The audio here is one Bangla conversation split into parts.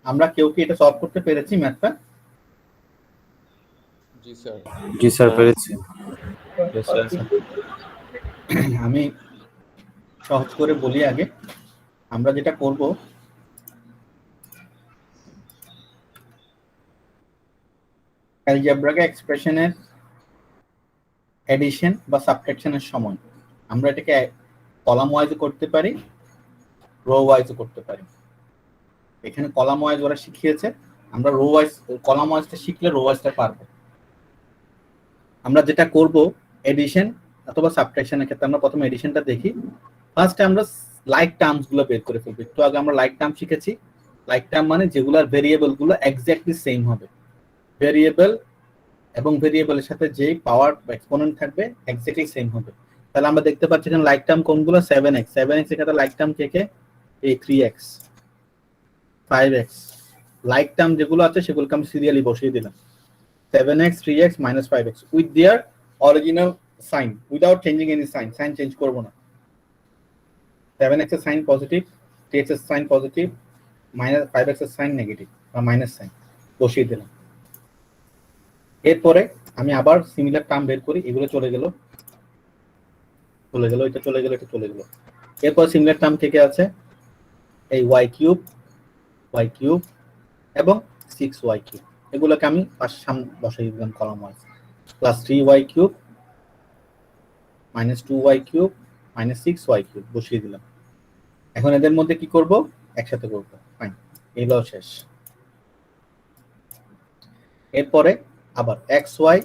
আমরা কেউ কি এটা সলভ করতে পেরেছি ম্যাথটা? জি স্যার পেরেছি। আমি সহজ করে বলি আগে। আমরা যেটা করব, অ্যালজেব্রাকে এক্সপ্রেশনের এডিশন বা সাবট্রাকশনের সময় আমরা এটাকে কলাম ওয়াইজ করতে পারি, রো ওয়াইজ করতে পারি। এখানে কলাম ওয়াইজ ওরা শিখিয়েছে, আমরা রো ওয়াইজ, কলাম ওয়াইজটা শিখলে রো ওয়াইজটা পারবো। আমরা যেটা করব এডিশন অথবা সাবট্রাকশনের ক্ষেত্রে আমরা প্রথমে এডিশনটা দেখি। ফার্স্টে আমরা লাইক টার্মস গুলো বের করে ফেলবো। একটু আগে আমরা লাইক টার্ম শিখেছি। লাইক টার্ম মানে যেগুলোর ভেরিয়েবল গুলো এক্স্যাক্টলি সেম হবে, ভেরিয়েবল এবং ভেরিয়েবলের সাথে যে পাওয়ার বা এক্সপোনেন্ট থাকবে এক্স্যাক্টলি সেম হবে। তাহলে আমরা দেখতে পাচ্ছি এখানে লাইক টার্ম কোনগুলো, 7x 7x এখানে লাইক টার্ম কে কে, এই 3x 5x লাইক টার্ম যেগুলো আছে সেগুলোকে আমি সিরিয়ালি বসিয়ে দিলাম। 7x 3x minus 5x with their original sign without changing any sign change করব না। 7x এর সাইন পজিটিভ, 3x এর সাইন পজিটিভ, মাইনাস 5x এর সাইন নেগেটিভ বা মাইনাস সাইন বসিয়ে দিলাম। এরপরে আমি আবার সিমিলার টার্ম বের করি, এগুলো চলে গেল, এটা চলে গেল, এটা চলে গেল। এরপর সিমিলার টার্ম থেকে আছে এই y কিউব এবং 6y কিউব, এগুলোকে আমি পাশে সামনে বসাই দিলাম column wise. Plus 3y cube minus 2y cube minus 6y cube বসিয়ে দিলাম। এখন এদের মধ্যে কি করব, একসাথে করব। ফাইন, এগুলো শেষ। এরপরে আবার xy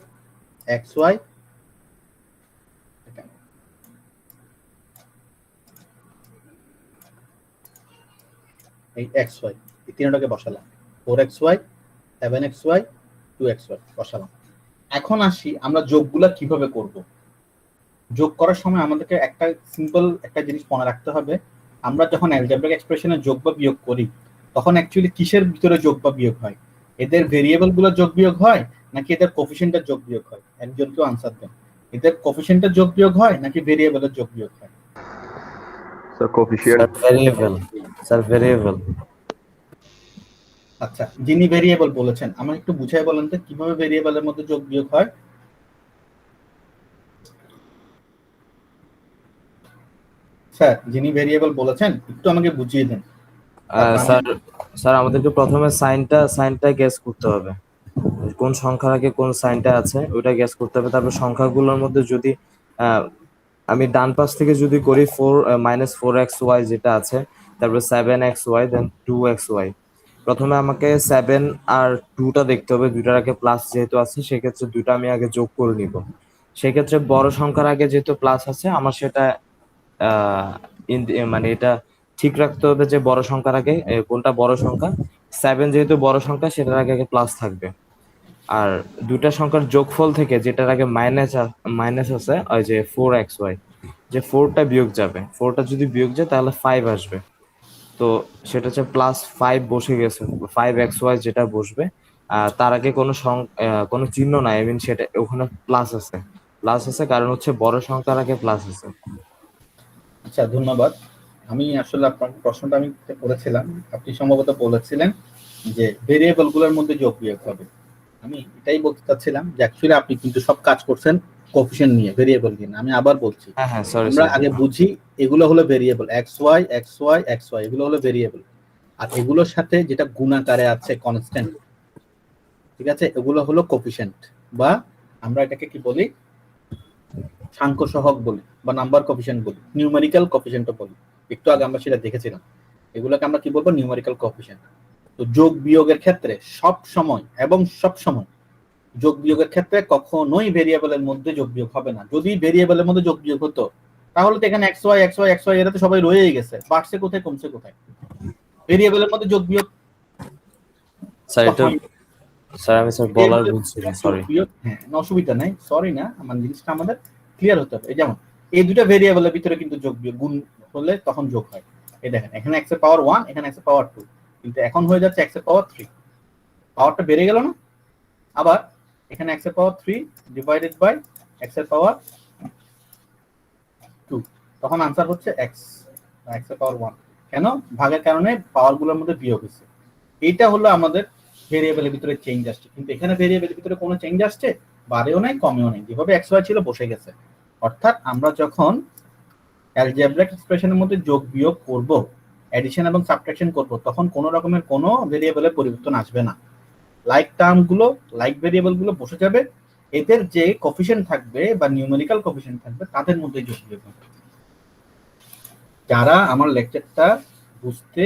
এই xy এই তিনটাকে বসালাম, 4xy 7xy 2xy বসালাম। এখন আসি আমরা যোগগুলা কিভাবে করব। যোগ করার সময় আমাদেরকে একটা সিম্পল একটা জিনিস মনে রাখতে হবে, আমরা যখন অ্যালজেব্রিক এক্সপ্রেশনে যোগ বা বিয়োগ করি তখন অ্যাকচুয়ালি কিসের ভিতরে যোগ বা বিয়োগ হয়? এদের ভেরিয়েবল গুলো যোগ বিয়োগ হয় নাকি এদের কোফিশিয়েন্টের যোগ বিয়োগ হয়? একজন কেউ আনসার দেন। এদের কোফিশিয়েন্টের যোগ বিয়োগ হয় নাকি ভেরিয়েবলের যোগ বিয়োগ হয়? Sir coefficient. Sir variable. আচ্ছা, যিনি ভেরিয়েবল বলেছেন আমাকে একটু বুঝাই বলেন তো কিভাবে ভেরিয়েবলের মধ্যে যোগ বিয়োগ হয়? স্যার যিনি ভেরিয়েবল বলেছেন একটু আমাকে বুঝিয়ে দেন। স্যার আমাদেরকে প্রথমে সাইনটা গেস করতে হবে, কোন সংখ্যার আগে কোন সাইনটা আছে ওটা গেস করতে হবে। তারপর সংখ্যাগুলোর মধ্যে যদি আমি ডান পাশ থেকে যদি করি -4xy যেটা আছে, তারপর 7xy দেন 2xy। প্রথমে আমাকে 7 আর 2টা দেখতে হবে, দুইটার আগে প্লাস যেহেতু আছে সেক্ষেত্রে দুইটা আমি আগে যোগ করে নিব। সেক্ষেত্রে বড় সংখ্যার আগে যেহেতু প্লাস আছে আমার সেটা মানে এটা ঠিক রাখতে হবে যে বড় সংখ্যার আগে কোনটা বড় সংখ্যা। 7 যেহেতু বড় সংখ্যা সেটার আগে প্লাস থাকবে। আর দুইটা সংখ্যার যোগফল থেকে যেটার আগে মাইনাস আছে ওই যে 4xy, যে 4টা বিয়োগ যাবে, 4টা যদি বিয়োগ যায় তাহলে 5 আসবে। তো সেটা হচ্ছে +5 বসে গেছে, 5xy যেটা বসবে তার আগে কোনো চিহ্ন নাই, আই মিন সেটা ওখানে প্লাস আছে কারণ হচ্ছে বড় সংখ্যার আগে প্লাস আছে। আচ্ছা ধন্যবাদ। আমি আসলে আপনার প্রশ্নটা আমি করেছিলাম, আপনি সম্ভবত বলেছিলেন যে ভেরিয়েবল গুলোর মধ্যে যোগ বিয়োগ হবে। আমি এটাই বলতে চাচ্ছিলাম যে অ্যাকচুয়ালি আপনি কিন্তু সব কাজ করছেন কোফিশিয়েন্ট নিয়ে, ভেরিয়েবল নিয়ে। আমি আবার বলছি, হ্যাঁ সরি আমরা আগে বুঝি এগুলো হলো ভেরিয়েবল, xy এগুলো হলো ভেরিয়েবল। আর এগুলোর সাথে যেটা গুণাকারে আছে কনস্ট্যান্ট, ঠিক আছে, এগুলো হলো কোফিশিয়েন্ট বা আমরা এটাকে কি বলি, সাংখ্য সহগ বলি বা নাম্বার কোফিশিয়েন্ট বলি, নিউমেরিক্যাল কোফিশিয়েন্টও বলি। একটু আগে আমরা সেটা দেখেছিলাম, এগুলোকে আমরা কি বলবো, নিউমেরিক্যাল কোফিশিয়েন্ট। তো যোগ বিয়োগের ক্ষেত্রে সব সময় যোগ বিয়োগের ক্ষেত্রে কখনোই ভেরিয়েবলের মধ্যে যোগ বিয়োগ হবে না। যদি ভেরিয়েবলের মধ্যে যোগ বিয়োগ হতো তাহলে তো এখানে xy এরা তো সবাই রয়েই গেছে, বাড়ছে কোথায় কমছে কোথায়? ভেরিয়েবলের মধ্যে যোগ বিয়োগ বলার বুঝছিলাম, সরি। হ্যাঁ, অসুবিধা নাই, সরি না, আমার জিনিসটা আমাদের ক্লিয়ার হতে হবে। যেমন এই দুটো ভেরিয়েবলের ভিতরে কিন্তু যোগ বিয়োগ গুণ হলে তখন যোগ হয়। এই দেখেন এখানে x এর পাওয়ার 1, এখানে x এর পাওয়ার 2, কিন্তু এখন হয়ে যাচ্ছে x এর পাওয়ার 3। পাওয়ারটা বেড়ে গেল না? আবার এখানে x এর পাওয়ার 3 ডিভাইডেড বাই x এর পাওয়ার 2, তখন आंसर হচ্ছে x এর পাওয়ার 1। কেন? ভাগের কারণে পাওয়ারগুলোর মধ্যে বিয়োগ হয়েছে। এটা হলো আমাদের ভেরিয়েবলের ভিতরে চেঞ্জ আসছে, কিন্তু এখানে ভেরিয়েবলের ভিতরে কোনো চেঞ্জ আসছে, বাড়েও নাই কমেও নাই, যেভাবে এক্স ওয়াই ছিল বসে গেছে। অর্থাৎ আমরা যখন অ্যালজেব্রাইক এক্সপ্রেশনের মধ্যে যোগ বিয়োগ করব, এডিশন এবং সাবট্রাকশন করব, তখন কোনো রকমের কোনো ভেরিয়েবলের পরিবর্তন আসবে না। লাইক টার্মগুলো, লাইক ভেরিয়েবলগুলো বসে যাবে, এদের যে কোফিশিয়েন্ট থাকবে বা নিউমেরিক্যাল কোফিশিয়েন্ট থাকবে তাদের মধ্যে যোগ বিয়োগ হবে। যারা আমার লেকচারটা বুঝতে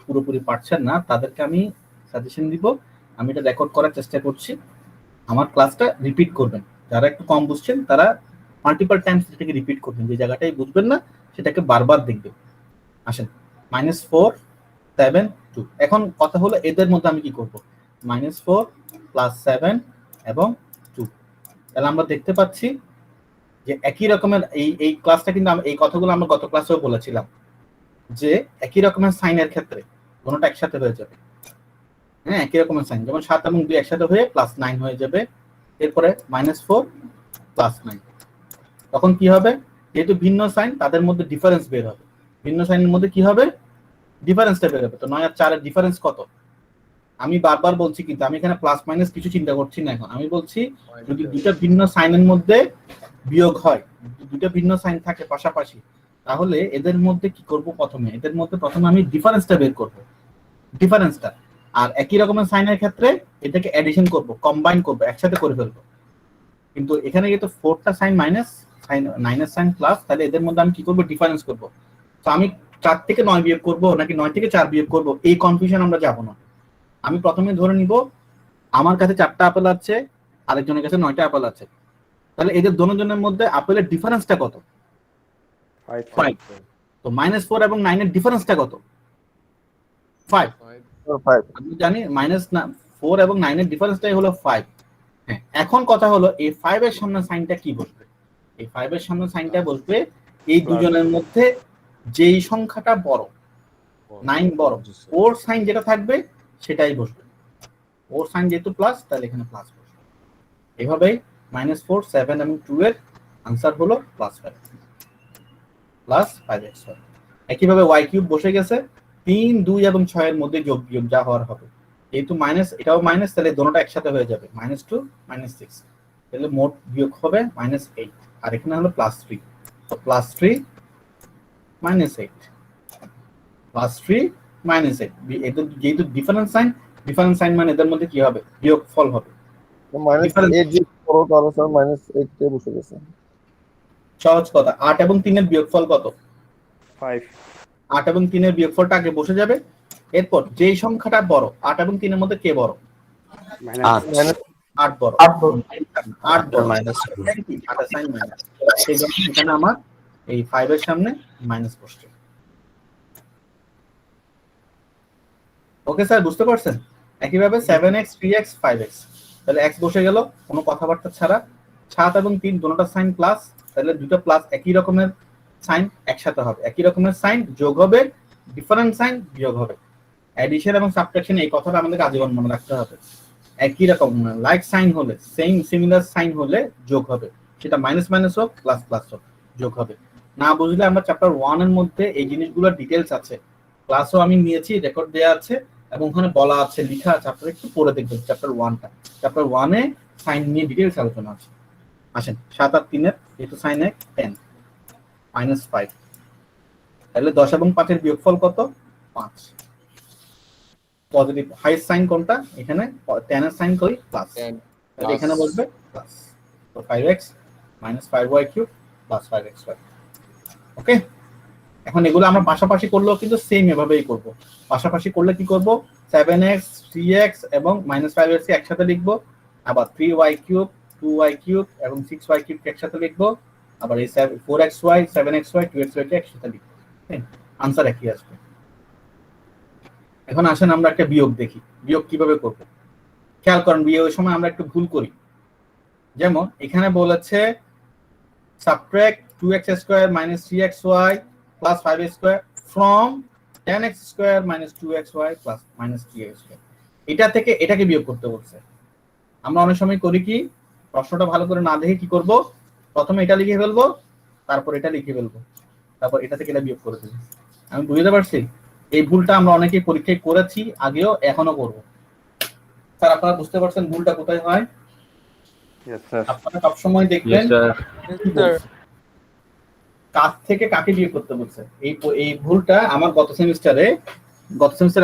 পুরোপুরি পারছেন না তাদেরকে আমি সাজেশন দিব, আমি এটা রেকর্ড করার চেষ্টা করছি, আমার ক্লাসটা রিপিট করবেন। যারা একটু কম বুঝছেন তারা মাল্টিপল টাইমস এটাকে রিপিট করবেন, যে জায়গাটাই বুঝবেন না সেটাকে বারবার দেখবেন। আসেন, -4 7 2, এখন কথা হলো এদের মধ্যে আমি কি করব, -4 +7 এবং 2। তাহলে আমরা দেখতে পাচ্ছি যে একই রকমের এই ক্লাসটা কিন্তু এই কথাগুলো আমরা গত ক্লাসেও বলেছিলাম যে একই রকমের সাইনের ক্ষেত্রে কোনটা একসাথে হয়ে যাবে। হ্যাঁ, একই রকমের সাইন, যেমন 7 এবং 2 একসাথে হয়ে +9 হয়ে যাবে, এরপরে -4 +9। তখন কি হবে, যেহেতু ভিন্ন সাইন তাদের মধ্যে ডিফারেন্স বের হবে, ভিন্ন সাইনের মধ্যে কি হবে, ডিফারেন্সটা বের হবে। তো 9 আর 4 এর ডিফারেন্স কত? আমি বারবার বলছি, কিন্তু আমি এখানে প্লাস মাইনাস কিছু চিন্তা করছি না, এখন আমি বলছি যদি দুটো ভিন্ন সাইনের মধ্যে বিয়োগ হয়, দুটো ভিন্ন সাইন থাকে পাশাপাশি, তাহলে এদের মধ্যে কি করব, প্রথমে আমি ডিফারেন্সটা বের করব, ডিফারেন্সটা। আর একই রকমের সাইনের ক্ষেত্রে এটাকে এডিশন করব, কম্বাইন করব, একসাথে করে ফেলবো। কিন্তু এখানে যেহেতু 4টা sign minus, sign 9 sign plus, তাহলে এদের মধ্যে আমি কি করব, ডিফারেন্স করব। তো আমি 4 থেকে 9 বিয়োগ করব নাকি 9 থেকে 4 বিয়োগ করব, এই কনফিউশন আমরা যাব না। আমি প্রথমে ধরে নিব আমার কাছে 4টা আপেল আছে, আরেকজনের কাছে 9টা আপেল আছে, তাহলে এদের দুজনের মধ্যে আপেলের ডিফারেন্সটা কত, 5। তো -4 এবং 9 এর ডিফারেন্সটা কত, 5। আমি জানি -4 এবং 9 এর ডিফারেন্সটাই হলো 5। হ্যাঁ, এখন কথা হলো এই 5 এর সামনে সাইনটা কি বসবে, এই 5 এর সামনে সাইনটা বসবে এই দুজনের মধ্যে যেই সংখ্যাটা বড়, 9 বড়, ওর সাইন যেটা থাকবে সেটাই বসবে। ওর সাইন যেহেতু প্লাস, তাহলে এখানে প্লাস বসবে। এভাবেই -4 7 এবং 2 এর आंसर হলো +5 5x2। একইভাবে y³ বসে গেছে, 3 2 এবং 6 এর মধ্যে যোগ বিয়োগ যা হওয়ার হবে, যেহেতু মাইনাস এটাও মাইনাস, তাহলে দুটোটা একসাথে হয়ে যাবে, -2 -6, তাহলে মোট বিয়োগ হবে -8, আর এখানে হলো +3, তো +3 -8 +3 -8, এদের যেহেতু ডিফারেন্স সাইন মানে এদের মধ্যে কি হবে, বিয়োগ ফল হবে। -8 যে বড় তার স্যার -8 তে বসে গেছে। সহজ কথা, 8 এবং 3 এর বিয়োগফল কত, 5 8 এবং 3 এর বিয়োগফলটা আগে বসে যাবে, এরপর যেই সংখ্যাটা বড়, 8 এবং 3 এর মধ্যে কে বড়, 8 বড়, 8 বড় মাইনাস 8 সাইন মাইনাস, সেই জন্য এখানে আমার এই 5 এর সামনে মাইনাস বসছে। ওকে স্যার, বুঝতে পারছেন? একইভাবে 7x 3x 5x, তাহলে x বসে গেল কোনো কথাবার্তা ছাড়া, 7 এবং 3 দুটোটা সাইন প্লাস, তাহলে দুটো প্লাস একই রকমের সাইন একসাথে হবে, একই রকমের সাইন যোগ হবে, ডিফারেন্ট সাইন বিয়োগ হবে। এডিশন এবং সাবট্রাকশন এই কথাটা আমাদের আজীবন মনে রাখতে হবে। একই রকম লাইক সাইন হলে, সেম সিমিলার সাইন হলে যোগ হবে, সেটা মাইনাস মাইনাস হোক প্লাস প্লাস হোক, যোগ হবে। না বুঝলে আমরা চ্যাপ্টার 1 এর মধ্যে এই জিনিসগুলোর ডিটেইলস আছে, ক্লাসও আমি নিয়েছি, রেকর্ড দেয়া আছে এবং ওখানে বলা আছে, লেখা আছে, আপনারা একটু পড়ে দেখবেন চ্যাপ্টার 1টা। চ্যাপ্টার 1 এ সাইন নিয়ে ডিটেইলস আলোচনা আছে। আসেন, 7 আর 3 এর যেহেতু সাইন 10 -5, তাহলে 10 এবং 5 এর বিয়োগফল কত, 5। পজিটিভ হাইয়েস্ট সাইন কোনটা, এখানে 10 এর সাইন কই প্লাস, তাহলে এখানে বসবে প্লাস, তো 5x -5y³ + 5xy। ওকে, এখন এগুলো আমরা পাশাপাশি করলেও কিন্তু সেম এভাবেই করব। পাশাপাশি করলে কি করব, 7x 3x এবং -5x একসাথে লিখব, আবার 3y³ 2y³ এবং 6y³ একসাথে লিখব, আবার এই 4xy 7xy 2xy কে একসাথে লিখব, आंसर একই আসবে। এখন আসেন আমরা একটা বিয়োগ দেখি, বিয়োগ কিভাবে করব। খেয়াল করেন, বিয়োগের সময় আমরা একটু ভুল করি। যেমন এখানে বলেছে subtract 2x² - 3xy + 5x² from 10x² - 2xy + -3xy, এটা থেকে এটাকে বিয়োগ করতে বলছে। আমরা অনেক সময় করি কি, প্রশ্নটা ভালো করে না দেখে কি করব, প্রথমে এটা লিখে ফেলবো, তারপর এটা লিখে ফেলবো, তারপর এটা থেকে এটা বিয়োগ করে দেব। আমি বুঝতে পারছি? এই ভুলটা আমরা অনেকেই পরীক্ষায় করেছি, আগেও এখনো করব। স্যার আপনারা বুঝতে পারছেন ভুলটা কোথায় হয়? Yes, sir. আপনারা সবসময় দেখবেন Yes, sir. কি বলছে? কাজ থেকে কাকে বিয়োগ করতে বলছে। এই ভুলটা আমার গত সেমিস্টারে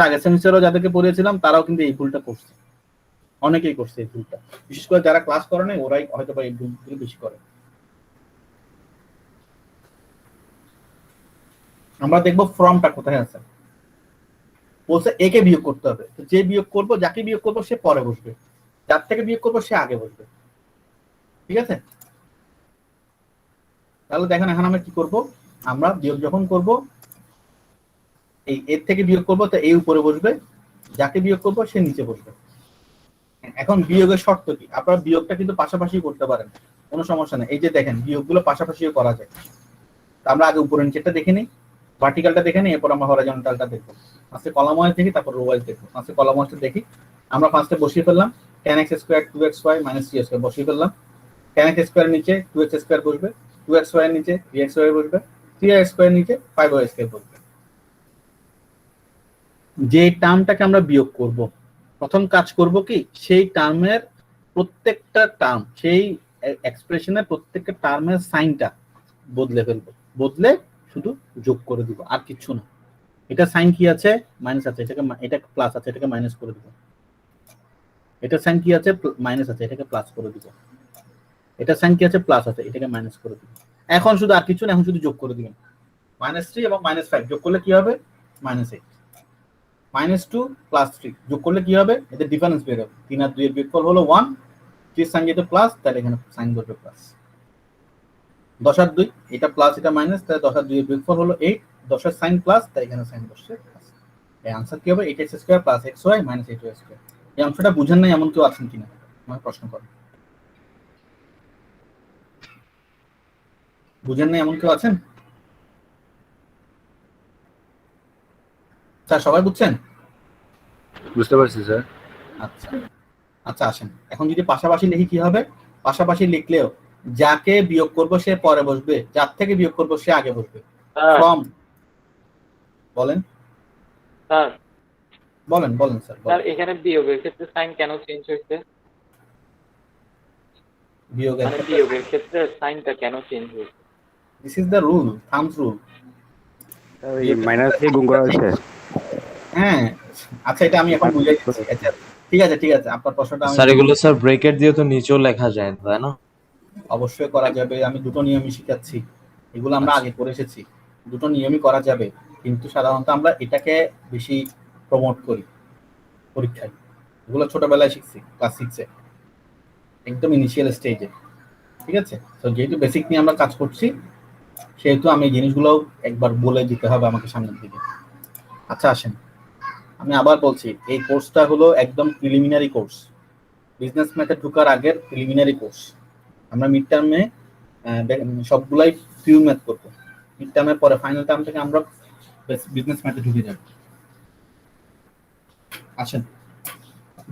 আগের সেমিস্টারেও যাদেরকে পড়িয়েছিলাম তারাও কিন্তু এই ভুলটা করছে, অনেকেই করছে এই ভুলটা। বিশেষ করে যারা ক্লাস করে নাই ওরাই হয়তো বা এই ভুলগুলো বেশি করে। আমরা দেখবো ফর্মটা কোথায় আছে। বলছে একে বিয়োগ করতে হবে, তো যে বিয়োগ করবো, যাকে বিয়োগ করবো সে পরে বসবে, যার থেকে বিয়োগ করবো সে আগে বসবে। ঠিক আছে, তাহলে দেখেন এখন আমরা কি করব, আমরা বিয়োগ যখন করব এই এর থেকে বিয়োগ করব, তো এই উপরে বসবে, যাকে বিয়োগ করব সে নিচে বসবে। এখন বিয়োগের শর্ত কি, আপনারা বিয়োগটা কিন্তু পাশাপাশি করতে পারেন, কোনো সমস্যা নেই। এই যে দেখেন বিয়োগগুলো পাশাপাশিও করা যায়। আমরা আগে উপরে নিচেরটা দেখে নিই, ভার্টিক্যালটা দেখে নিই, এরপর আমরা হরাইজন্টালটা দেখবো। ফার্স্টে কলাম ওয়াইজ দেখি, তারপর রো ওয়াইজ দেখবো। ফার্স্টে কলাম ওয়াইজটা দেখি। আমরা ফার্স্টে বসিয়ে ফেললাম tan x square 2xy - 3x বসিয়ে ফেললাম। tan x স্কয়ার নিচে 2x স্কয়ার বসবে, 2xy এর নিচে 3xy বসবে, 3x স্কয়ার নিচে 5y স্কয়ার বসবে। যে টার্মটাকে আমরা বিয়োগ করব, প্রথম কাজ করব কি, সেই টার্মের প্রত্যেকটা টার্ম, সেই এক্সপ্রেশনের প্রত্যেকটা টার্মের সাইনটা বদলে ফেলবো, বদলে শুধু যোগ করে দিব, আর কিছু না। এটা সাইন কি আছে, মাইনাস আছে, এটা প্লাস আছে, এটাকে মাইনাস করে দিব। এটা সাইন কি আছে, মাইনাস আছে, এটাকে প্লাস করে দিব। এটা সাইন কি আছে, প্লাস আছে, এটাকে মাইনাস করে দিব। এখন শুধু আর কিছু না, এখন শুধু যোগ করে দিবেন। -3 এবং -5 যোগ করলে কি হবে, -8। -2 + 3 যোগ করলে কি হবে, এদের ডিফারেন্স বের হবে। 3 আর 2 এর বিয়োগফল হলো 1, 3 সাইন যেটা প্লাস, তাহলে এখানে সাইন বসবে প্লাস। 10 আর 2, এটা প্লাস এটা মাইনাস, তাহলে 10 আর 2 এর বিয়োগফল হলো 8, 10 এর সাইন প্লাস, তাই এখানে সাইন বসছে প্লাস। এই आंसर কি হবে, 8x² + xy - 8y²। এই অংশটা বুঝেন না এমন কেউ আছেন কিনা আমাকে প্রশ্ন করেন। বুঝেন না এমন কেউ আছেন? স্যার সবাই বুঝছেন? বুঝতে পারছি স্যার। আচ্ছা আচ্ছা, আসেন এখন যদি পাশাপাশি লিখি কি হবে, পাশাপাশি লিখলেও যাকে বিয়োগ করব সে পরে বসবে, যার থেকে বিয়োগ করব সে আগে বসবে। ফ্রম, বলেন স্যার বলেন বলেন স্যার স্যার বলেন। এখানে বিয়োগের ক্ষেত্রে সাইন কেন চেঞ্জ হয়েছে? বিয়োগের মানে বিয়োগের ক্ষেত্রে সাইনটা কেন চেঞ্জ হয়েছে? This is the rule, thumbs rule. ওই মাইনাস দিয়ে গুণ করা হয়েছে। হ্যাঁ, আচ্ছা এটা আমি এখন বুঝাই দিচ্ছি। আচ্ছা ঠিক আছে ঠিক আছে, আপনার প্রশ্নটা আমি স্যার এগুলো স্যার ব্রেকেট দিয়ে তো নিচেও লেখা যায় তাই না? অবশ্যই করা যাবে, আমি দুটো নিয়মই শিখাচ্ছি, এগুলো আমরা আগে করে এসেছি। দুটো নিয়মই করা যাবে, কিন্তু সাধারণত আমরা এটাকে বেশি প্রমোট করি পরীক্ষায়। এগুলো ছোটবেলায় শিখছি, ক্লাস 6-এ, একদম ইনিশিয়াল স্টেজে। ঠিক আছে, তো যেহেতু বেসিক নিয়ে আমরা কাজ করছি, সেহেতু আমি এই জিনিসগুলো একবার বলে দিতে হবে আমাকে সামনের দিকে। আচ্ছা আসেন, আমি আবার বলছি, এই কোর্সটা হলো একদম প্রিলিমিনারি কোর্স, বিজনেস ম্যাথে ঢোকার আগের প্রিলিমিনারি কোর্স। আমরা মিড টার্মে সবগুলাই পিউ ম্যাথ করবো, মিড টার্মের পরে ফাইনাল টার্ম থেকে আমরা বিজনেস ম্যাথে ঢুকে যাব। আসেন,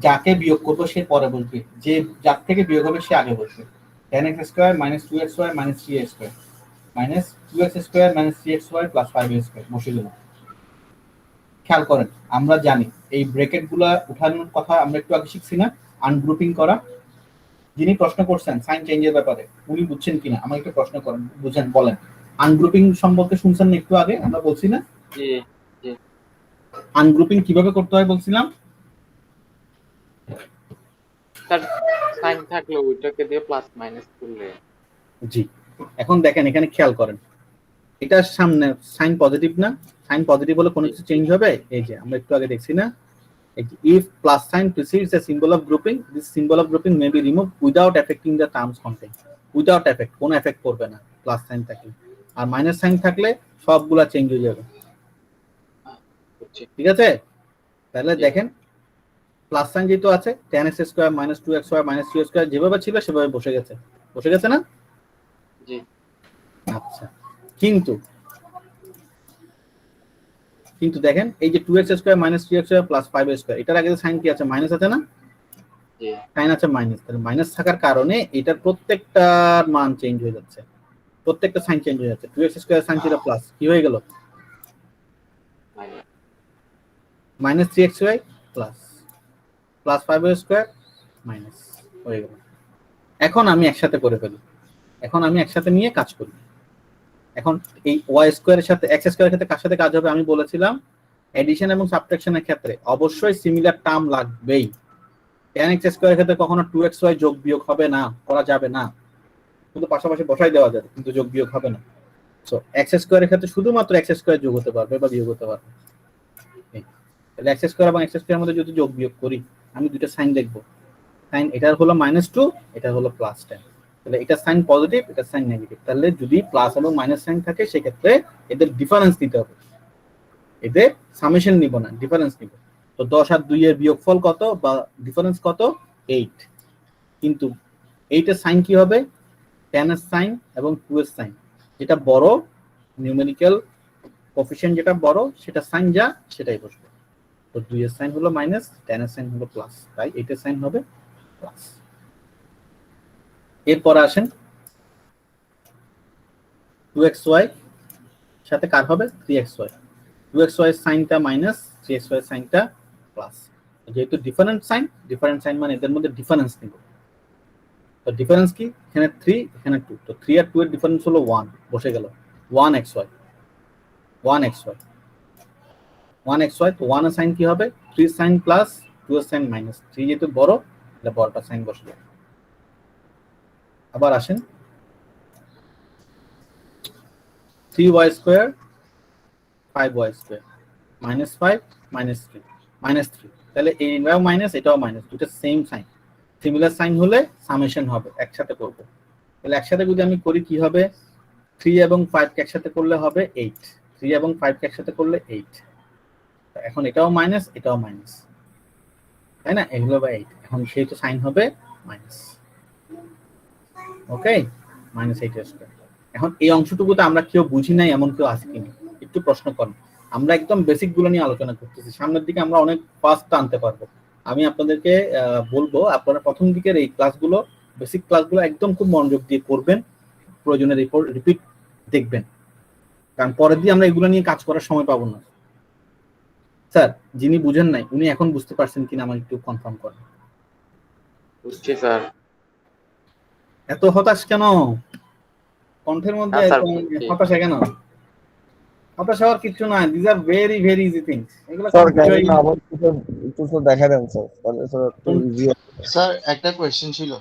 যাকে বিয়োগ করবো সে পরে বসবে, যে যার থেকে বিয়োগ হবে সে আগে বসবে। tan x² - 2xy - 3x² -2x² - 3xy + 5y² বসে গেল। খেয়াল করেন, আমরা জানি এই ব্র্যাকেট গুলা উঠানোর কথা আমরা একটু আগে শিখছি না, আনগ্রুপিং করা। যিনি প্রশ্ন করছেন সাইন চেঞ্জের ব্যাপারে, উনি বুঝছেন কিনা আমাকে একটু প্রশ্ন করেন, বুঝেন বলেন। আনগ্রুপিং সম্পর্কে শুনছেন না একটু আগে, আমরা বলছি না জি জি আনগ্রুপিং কিভাবে করতে হয় বলছিলাম। স্যার সাইন থাকলে ওইটাকে দিয়ে প্লাস মাইনাস করলে। জি, এখন দেখেন এখানে খেয়াল করেন, এটার সামনে সাইন পজিটিভ না, সাইন পজিটিভ হলে কোনো কিছু চেঞ্জ হবে। এই যে আমরা একটু আগে দেখছি না, if plus sign precedes a symbol of grouping, this symbol of grouping may be removed without affecting the terms content. Without effect, কোনো এফেক্ট করবে না প্লাস সাইন থাকলে, আর মাইনাস সাইন থাকলে সবগুলা চেঞ্জ হয়ে যাবে। ঠিক আছে, তাহলে দেখেন প্লাস সাইন যেহেতু আছে, tan x² - 2xy - 3y² যেভাবে ছিল সেভাবে বসে গেছে না? জি আচ্ছা, কিন্তু দেখেন এই যে 2x² - 3xy + 5y², এটার আগে সাইন কি আছে, মাইনাস আছে না? জি সাইন আছে মাইনাস, তাহলে মাইনাস থাকার কারণে এটার প্রত্যেকটার মান চেঞ্জ হয়ে যাচ্ছে, প্রত্যেকটা সাইন চেঞ্জ হয়ে যাচ্ছে। 2x² সাইন ছিল প্লাস, কি হয়ে গেল, minus minus 3xy plus plus 5y square minus হয়ে গেল। এখন আমি একসাথে করে ফেলি, এখন আমি একসাথে নিয়ে কাজ করি। এখন এই y স্কয়ারের সাথে x স্কয়ারের সাথে কার সাথে কাজ হবে? আমি বলেছিলাম এডিশন এবং সাবট্রাকশনের ক্ষেত্রে অবশ্যই সিমিলার টার্ম লাগবেই। tan x স্কয়ারের ক্ষেত্রে কখনো 2xy যোগ বিয়োগ হবে না, করা যাবে না, কিন্তু পাশাপাশি বসাই দেওয়া যাবে কিন্তু যোগ বিয়োগ হবে না। সো x স্কয়ারের ক্ষেত্রে শুধুমাত্র x স্কয়ার যোগ হতে পারবে বা বিয়োগ হতে পারবে। তাহলে x স্কয়ার এবং x স্কয়ারের মধ্যে যদি যোগ বিয়োগ করি, আমি দুটো সাইন দেখব। সাইন এটার হলো -2, এটা হলো +10। তাহলে এটা সাইন পজিটিভ, এটা সাইন নেগেটিভ। তাহলে যদি প্লাস এবং মাইনাস সাইন থাকে সেক্ষেত্রে এদের ডিফারেন্স দিতে হবে, এদের সামেশন নিব না, ডিফারেন্স নিব। তো 10 আর 2 এর বিয়োগফল কত বা ডিফারেন্স কত? 8। কিন্তু 8 এর সাইন কি হবে? 10 এর সাইন এবং 2 এর সাইন, যেটা বড় নিউমেরিক্যাল কোএফিশিয়েন্ট যেটা বড় সেটা সাইন যা সেটাই বসবে। তো 2 এর সাইন হলো মাইনাস, 10 এর সাইন হলো প্লাস, তাই 8 এর সাইন হবে প্লাস। এরপর আসেন 2xy সাথে কার হবে? 3xy। 2xy এর সাইনটা মাইনাস, 3xy এর সাইনটা প্লাস। যেহেতু ডিফারেন্ট সাইন মানে এদের মধ্যে ডিফারেন্স নিব। তো ডিফারেন্স কি? এখানে 3, এখানে 2। তো 3 আর 2 এর ডিফারেন্স হলো 1, বসে গেল 1xy। 1xy তো 1 এর সাইন কি হবে? 3 সাইন প্লাস 2 এর সাইন মাইনাস। 3 যেহেতু বড়, তাহলে বড়টা সাইন বসবে। আবার আসেন 3y স্কয়ার 5y স্কয়ার -5 -3 তাহলে এইটাও মাইনাস, এটাও মাইনাস, দুটো সেম সাইন। সিমিলার সাইন হলে সামেশন হবে, একসাথে করব। তাহলে একসাথে যদি আমি করি কি হবে? 3 এবং 5 কে একসাথে করলে হবে 8। 3 এবং 5 কে একসাথে করলে 8। এখন এটাও মাইনাস, এটাও মাইনাস, তাই না? এগুলো বাই 8। এখন সেই তো সাইন হবে মাইনাস। ওকে, -8 স্কয়ার। এখন এই অংশটুকুতে আমরা কেউ বুঝি নাই এমন কেউ আছে কিনা একটু প্রশ্ন করেন। আমরা একদম বেসিক গুলো নিয়ে আলোচনা করতেছি, সামনের দিকে আমরা অনেক ফাস্ট আনতে পারবো। আমি আপনাদেরকে বলবো আপনারা প্রথম দিকের এই ক্লাসগুলো, বেসিক ক্লাসগুলো একদম খুব মনোযোগ দিয়ে করবেন, প্রয়োজনে রিপিট দেখবেন, কারণ পরের দিন আমরা এগুলো নিয়ে কাজ করার সময় পাবো না। স্যার, যিনি বুঝেন নাই উনি এখন বুঝতে পারছেন কিনা আমাকে একটু কনফার্ম করেন। বুঝছি স্যার। এত হতাশ কেন? কণ্ঠের মধ্যে না, স্যার, এরকম বুঝছি। হতাশা কেন? হতাশ হওয়ার কিছু নাই, this are very very easy things. এগুলো স্যার খুব কেন easy। আবার একটু তো দেখা দেন স্যার, তাহলে স্যার একটু ইজি। স্যার একটা কোয়েশ্চেন ছিল।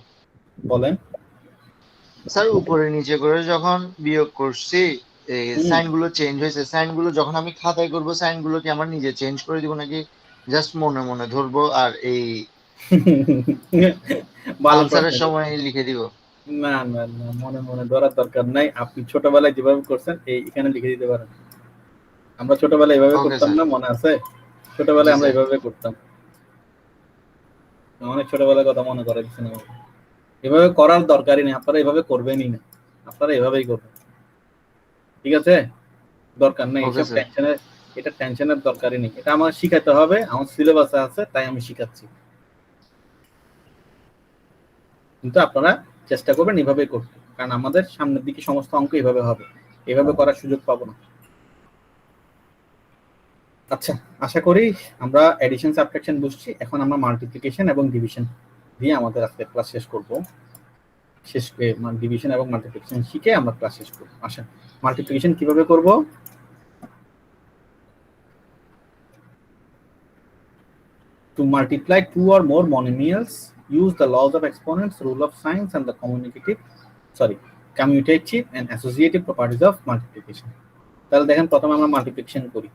বলেন। স্যার উপরে নিচে করে যখন বিয়োগ করছি এই হুম। সাইন গুলো চেঞ্জ হয়েছে, সাইন গুলো যখন আমি খাতায় করব সাইন গুলো কি আমার নিজে চেঞ্জ করে দিব নাকি জাস্ট মনে মনে ধরবো আর এই ভালো আনসারের প্রশ্ন। সময় লিখে দিব? না না না, মনে মনে ধরার দরকার নাই। আপনি ছোটবেলায় যেভাবে করছেন এখানে লিখে দিতে পারেন। আমরা ছোটবেলায় এভাবে ওকে করতাম স্যার। না, মনে আছে? জি ছোটবেলায় আমরা স্যার। এভাবে করতাম। অনেক ছোটবেলার কথা মনে করে দিচ্ছেন আমাকে। এভাবে করার দরকারই নেই, আপনারা এভাবে করবেনই না, আপনারা এভাবেই করবেন, ঠিক আছে? দরকার নেই ওকে এইসব স্যার। টেনশনের, এটা টেনশনের দরকারই নেই। এটা আমার শিখাতে হবে, আমার সিলেবাসে আছে, তাই আমি শিখাচ্ছি। কিন্তু আপনারা চেষ্টা করবেন এভাবেই করতে, কারণ আমাদের সামনের দিকে সমস্ত অঙ্ক এভাবে হবে, এভাবে করার সুযোগ পাবো না। আচ্ছা, আশা করি আমরা এডিশন সাবট্রাকশন বুঝছি। এখন আমরা মাল্টিপ্লিকেশন এবং ডিভিশন দিয়ে আমাদের আজকে ক্লাস শেষ করব। ডিভিশন এবং মাল্টিপ্লিকেশন শিখে আমরা ক্লাস শেষ করব। আসেন মাল্টিপ্লিকেশন কিভাবে করব। To multiply two or more monomials, use the laws of exponents, rule of signs, and the commutative and associative properties of multiplication. তাহলে দেখেন প্রথমে আমরা মাল্টিপ্লিকেশন করি।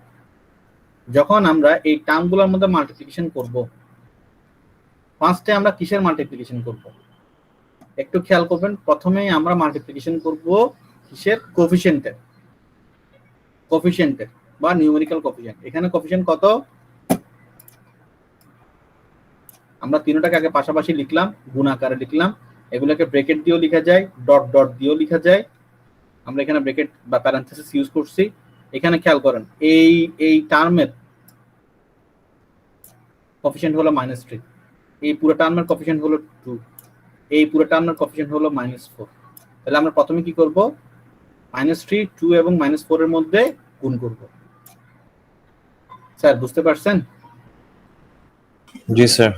যখন আমরা এই টার্মগুলোর মধ্যে মাল্টিপ্লিকেশন করব, ফার্স্টে আমরা কিসের মাল্টিপ্লিকেশন করব একটু খেয়াল করবেন। প্রথমেই আমরা মাল্টিপ্লিকেশন করব কিসের? কোফিশিয়েন্টের বা নিউমেরিক্যাল কোফিশিয়েন্ট। এখানে কোফিশিয়েন্ট কত? আমরা তিনটাকে আগে পাশাপাশি লিখলাম, গুণ আকারে লিখলাম। এগুলোকে ব্র্যাকেট দিয়েও লেখা যায়, ডট ডট দিয়েও লেখা যায়। আমরা এখানে ব্র্যাকেট বা প্যারেনথেসিস ইউজ করছি। এখানে খেয়াল করেন এই টার্মের কোফিশিয়েন্ট হলো -3, এই পুরো টার্মের কোফিশিয়েন্ট হলো 2, এই পুরো টার্মের কোফিশিয়েন্ট হলো -4। তাহলে আমরা প্রথমে কি করব? -3, 2 এবং -4 এর মধ্যে গুণ করব। স্যার বুঝতে পারছেন? জি স্যার।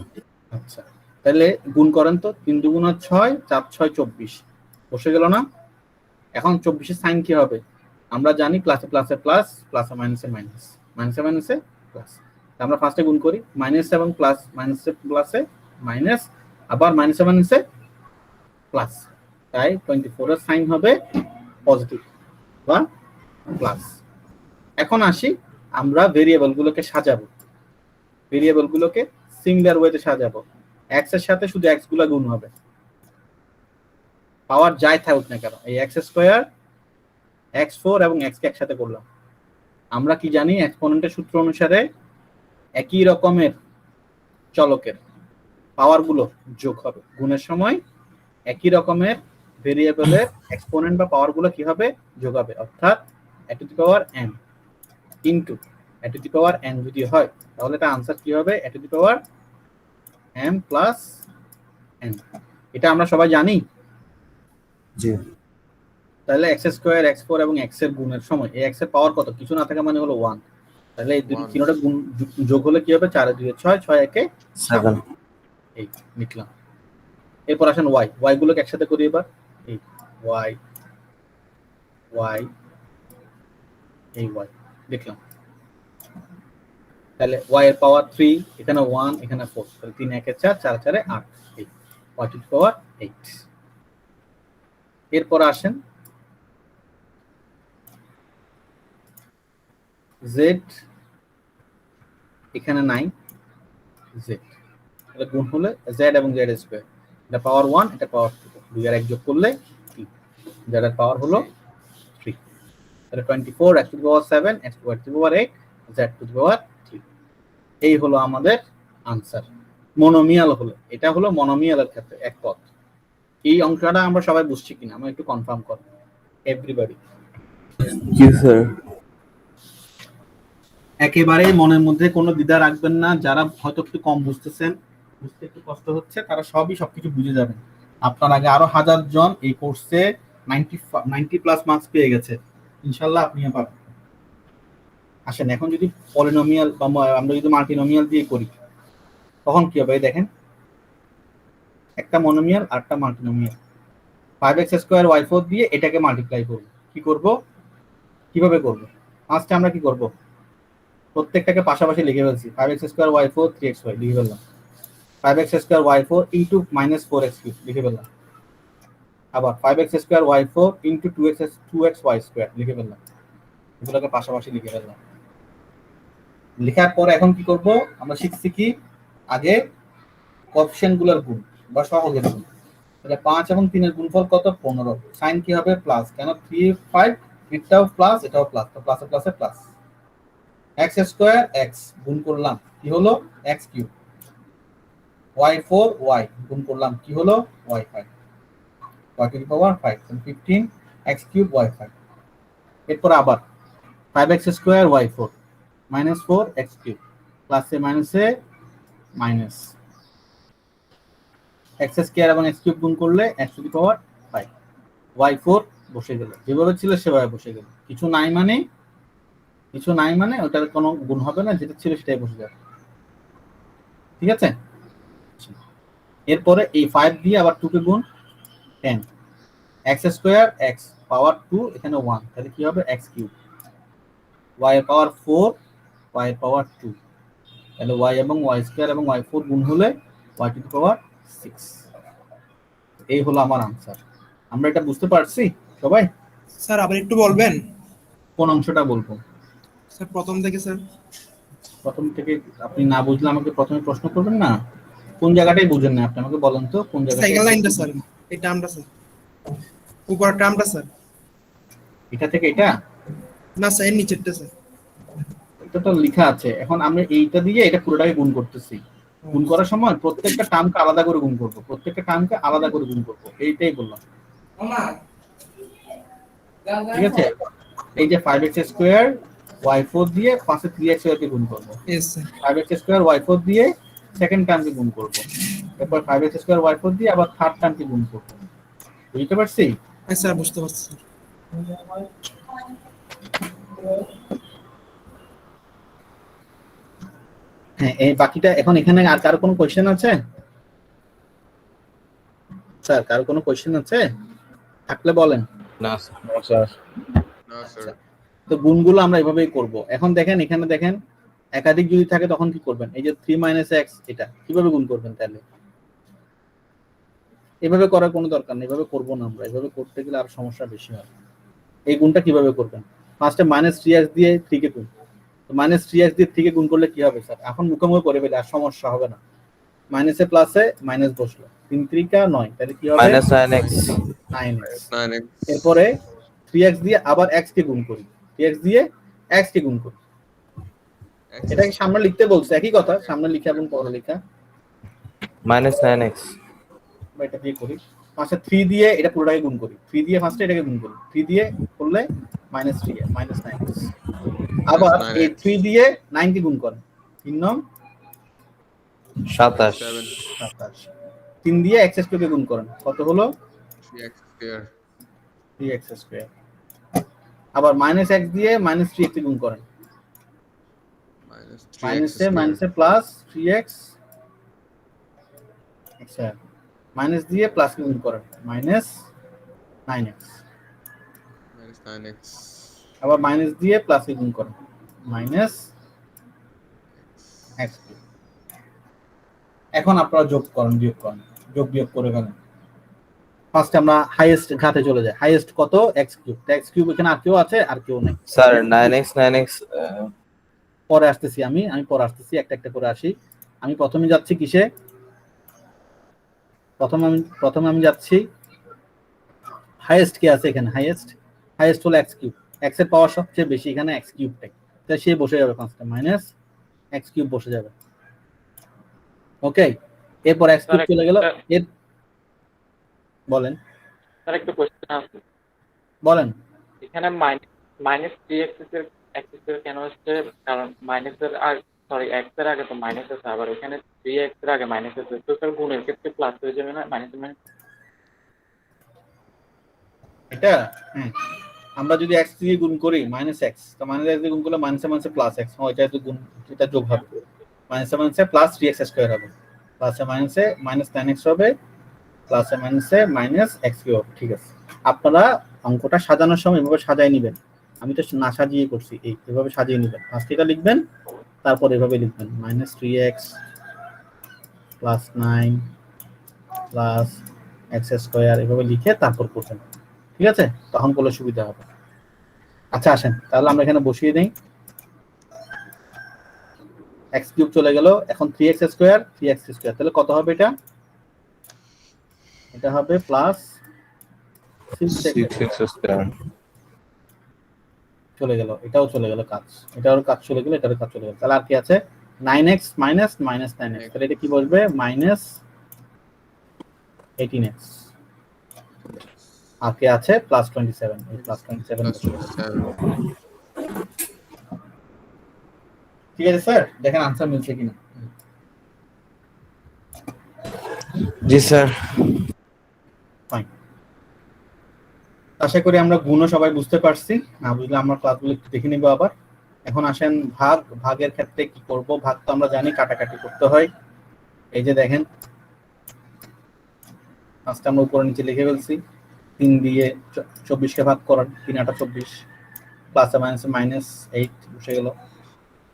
আচ্ছা, তাহলে গুণ করেন তো, 3 2 6, 4 6 24 বসে গেল না? এখন 24 সাইন কি হবে? আমরা জানি প্লাসে প্লাসে প্লাস, প্লাসে মাইনাসে মাইনাস, মাইনাসে মাইনাসে প্লাস। আমরা ফার্স্টে গুণ করি, মাইনাস এবং প্লাস, মাইনাসে প্লাসে মাইনাস, আবার মাইনাসে মাইনাসে প্লাস। তাই 24 এর সাইন হবে পজিটিভ বা প্লাস। এখন আসি, আমরা ভেরিয়েবল গুলোকে সাজাবো, ভেরিয়েবল গুলোকে সিঙ্গুলার ওয়েতে সাজাবো। এক্স এর সাথে শুধু এক্স গুলা গুণ হবে, পাওয়ার যাই থাকুক না কেন। এই এক্স স্কোয়ার, x4 এবং x কে একসাথে করলাম। আমরা কি জানি, এক্সপোনেন্টের সূত্র অনুসারে একই রকমের চলকের পাওয়ার গুলো যোগ হবে, গুণের সময় একই রকমের ভেরিয়েবলের এক্সপোনেন্ট বা পাওয়ার গুলো কি হবে, যোগ হবে। অর্থাৎ a two the power n into a two the power n যদি হয়, তাহলে এটা आंसर কি হবে, a two the power m plus n। এটা আমরা সবাই জানি। জি তাহলে x স্কয়ার, x4 এবং x এর গুণের সময় এই x এর পাওয়ার কত, কিছু না থাকা মানে হলো 1। তাহলে এই দুটো তিনটা গুণ যোগ হলে কি হবে, 4 এ 2 এ 6, 6 এ 7। এই লিখলাম। এরপর আসেন y গুলোকে একসাথে করি এবার। এই y এই y লিখলাম। তাহলে y এর পাওয়ার 3, এখানে 1, এখানে 4, তাহলে 3 1 এ 4, 4 4 এ 8, এই y টু দি পাওয়ার 8। এরপর আসেন z, এখানে নাই z, তাহলে গুণ হলে z এবং z স্কয়ার, এটা পাওয়ার 1, এটা পাওয়ার 2, দুই আর এক যোগ করলে 3, z এর পাওয়ার হলো 3। তাহলে 24 x to the power 7, x to the power 8, z to the power 3। এই হলো আমাদের आंसर। মনোমিয়াল হলো, এটা হলো মনোমিয়ালের ক্ষেত্রে এক পদ। এই অঙ্কটা আমরা সবাই বুঝছি কিনা আমরা একটু কনফার্ম করব, এভরিবডি। জি স্যার। একেবারে মনের মধ্যে কোনো দ্বিধা রাখবেন না। যারা হয়তো একটু কম বুঝতেছেন, বুঝতে একটু কষ্ট হচ্ছে, তারা সবকিছু বুঝে যাবেন। আপনার আগে আরো 1000 জন এই কোর্সে 90 প্লাস মার্কস পেয়ে গেছে, ইনশাআল্লাহ আপনিও পাবেন। আসেন এখন যদি পলিনোমিয়াল বা আমরা যদি মাল্টিনোমিয়াল দিয়ে করি, তখন কি হবে দেখেন, একটা মনোমিয়াল আর একটা মাল্টিনোমিয়াল। 5x স্কয়ার y4 দিয়ে এটাকে মাল্টিপ্লাই করব। কি করব, কিভাবে করব? ফার্স্টে আমরা কি করব, প্রত্যেকটাকে পাশাপাশি লিখে ফেলছি। 5x স্কয়ার y4 3xy লিখে ফেললাম। 5x square y4 into -4x3 লিখে ফেললাম। আবার 5x square y4 into 2xy square লিখে ফেললাম। এগুলোকে পাশাপাশি লিখে ফেললাম। লেখার পর এখন কি করব, আমরা শিখছি কি, আগে কোএফিশিয়েন্ট গুলোর গুণ বা সহগের গুণ। তাহলে 5 এবং 3 এর গুণফল কত, 15। সাইন কি হবে, প্লাস, কেন 3 5, এটাও প্লাস এটাও প্লাস, তো প্লাসে প্লাসে প্লাস। x স্কয়ার x গুণ করলাম কি হলো x কিউব, y4 y গুণ করলাম কি হলো y5, y two the power 5, 15 x cube y5। এরপর আবার 5x square y4 -4 x cube, প্লাসে মাইনাসে মাইনাস, x স্কয়ার এবং x কিউব গুণ করলে x to the power 5, y4 বসে গেল, যেভাবে ছিল সেভাবে বসে গেল। কিছু নাই মানে ওটার কোনো গুণ হবে না, যেটা ছিল সেটাই বসে যাবে। ঠিক আছে। এরপরে এই 5 দিয়ে আবার 2 কে গুণ, 10, x স্কয়ার x পাওয়ার 2, এখানে 1, তাহলে কি হবে x কিউব, y এর পাওয়ার 4, y এর পাওয়ার 2, তাহলে y এবং y স্কয়ার এবং y4 গুণ হলে y টু দি পাওয়ার 6। এই হলো আমার आंसर। আমরা এটা বুঝতে পারছি সবাই? স্যার আবার একটু বলবেন? কোন অংশটা বলবো? স্যার প্রথম থেকে স্যার। প্রথম থেকে আপনি না বুঝলে আমাকে প্রথমে প্রশ্ন করবেন না, কোন জায়গাটাই বুঝেন না আপনি আমাকে বলেন তো, কোন জায়গাটা? সাইকেল লাইনটা স্যার, এই টার্মটা স্যার, উপরের টার্মটা স্যার। এটা থেকে এটা না স্যার, এর নিচেরটা স্যার। এটা তো লেখা আছে। এখন আমরা এইটা দিয়ে এটা পুরোটাকে গুণ করতেছি। গুণ করার সময় প্রত্যেকটা টার্মকে আলাদা করে গুণ করব, এইটাই বললাম। ঠিক আছে। এই যে 5x স্কয়ার y4 দিয়ে পাশে 3x কে গুণ করব। Yes sir. 5x square y4 দিয়ে সেকেন্ড টার্মকে গুণ করব। এরপর 5x স্কয়ার y4 দিয়ে আবার থার্ড টার্মকে গুণ করব। বুঝতে পারছি? হ্যাঁ স্যার, বুঝতে পারছি স্যার। হ্যাঁ, এই বাকিটা এখন এখানে আর কারো কোনো কোয়েশ্চেন আছে? স্যার কারো কোনো কোয়েশ্চেন আছে? থাকলে বলেন। না স্যার আচ্ছা, তো গুণগুলো আমরা এভাবেই করব। এখন দেখেন এখানে দেখেন একাধিক যদি থাকে তখন কি করবেন? এই যে 3 - x এটা কিভাবে গুণ করবেন তাহলে? এভাবে করার কোনো দরকার নেই, এভাবে করব না আমরা। এভাবে করতে গেলে আর সমস্যা বেশি হয়। এই গুণটা কিভাবে করবেন? ফার্স্টে -3x দিয়ে 3 কে গুণ। তো -3x দিয়ে 3 কে গুণ করলে কি হবে স্যার? এখন মুখোমুখি করে ফেলে আর সমস্যা হবে না। মাইনাসে প্লাসে মাইনাস বসলো, 3 × 3 = 9, তাহলে কি হবে? -9x 9x। এরপরে 3x দিয়ে আবার x কে গুণ করি, 3x দিয়ে x কে গুণ করি। এটাকে সামনে লিখতে বলছে, একই কথা, সামনে লিখা এবং পরে লেখা। -9x বা এটা দিয়ে করি, পাশে 3 দিয়ে এটা পুরোটাকে গুণ করি, 3 দিয়ে ফার্স্টে এটাকে গুণ করি, 3 দিয়ে করলে -3 -9x। আবার এই 3 দিয়ে 9 কে গুণ করেন, 3 9 27 3 দিয়ে x² কে গুণ করেন, কত হলো? 3x²। আবার -x দিয়ে -3x কে গুণ করেন, মাইনাসে প্লাস 3x। আচ্ছা, মাইনাস দিয়ে প্লাস কে গুণ করেন, -9x। আবার মাইনাস দিয়ে প্লাস কে গুণ করেন, -x। এখন আপনারা যোগ করেন, বিয়োগ করেন, যোগ বিয়োগ করে ফেলেন। ফার্স্ট আমরা হাইয়েস্ট ঘাতে চলে যাই। হাইয়েস্ট কত? x³ x³ এখানে আর কেউ আছে? আর কেউ নেই স্যার 9x পরে আসতেছি, আমি পরে আসতেছি, একটা একটা করে আসি। আমি প্রথমে যাচ্ছি কিসে? প্রথমে আমি যাচ্ছি হাইয়েস্ট কে আছে এখানে? হাইয়েস্ট হলো x³ x এর পাওয়ার সবচেয়ে বেশি এখানে x³ টাই, তাই সে বসে যাবে পাঁচটা, -x³ বসে যাবে। ওকে, এরপর x³ চলে গেল। এর বলেন স্যার একটা কোশ্চেন আছে, বলেন। এখানে -3x এর কেন হচ্ছে? কারণ মাইনাসের আর সরি x এর আগে তো মাইনাস আছে, আবার এখানে 3x এর আগে মাইনাস আছে, তো স্যার গুণের ক্ষেত্রে প্লাস হয়ে যাবে না? মাইনাস এটা হ্যাঁ, আমরা যদি x দিয়ে গুণ করি -x, তো -x দিয়ে গুণ করলে মাইনাসে প্লাস x হয়, এটা তো গুণ, এটা যোগ হবে, মাইনাসে প্লাস 3x² হবে, প্লাসে মাইনাসে -9x হবে, প্লাসে মাইনাসে -x³ হবে। ঠিক আছে, আপনারা অঙ্কটা সাজানোর সময় এভাবে সাজাই নেবেন। আমি তো না সাজিয়ে করছি, এইভাবে সাজিয়ে নেবেন। ফার্স্ট এটা লিখবেন, তারপর এভাবে লিখবেন -3x + 9 + x², এভাবে লিখে তারপর করবেন। ঠিক আছে, তখন বলে সুবিধা হবে। আচ্ছা আসেন তাহলে আমরা এখানে বসিয়ে দেই। x³ চলে গেল, এখন 3x², তাহলে কত হবে? এটা হবে +6x² চলে গেল, এটাও চলে গেল কাজ, এটারও কাজ চলে গেল, এটারও কাজ চলে গেল। তাহলে আর কি আছে? 9x - -9x, তাহলে এটা কি বসবে? -18x। আর কি আছে? +27, এই +27 বসবে। ঠিক আছে স্যার, দেখেন আনসার মিলছে কিনা। জি স্যার। ফাইন, আশা করি আমরা গুণও সবাই বুঝতে পারছি। না বুঝলে আমরা ক্লাসগুলো একটু দেখে নিব আবার। এখন আসেন ভাগের ক্ষেত্রে কি করব? ভাগ তো আমরা জানি কাটাকাটি করতে হয়। এই যে দেখেন, ফার্স্ট আমরা উপরে নিচে লিখে ফেলছি। 3 দিয়ে 24 কে ভাগ করেন, 3 × 8 = 24, প্লাসে মাইনাসে -8 বসে গেল,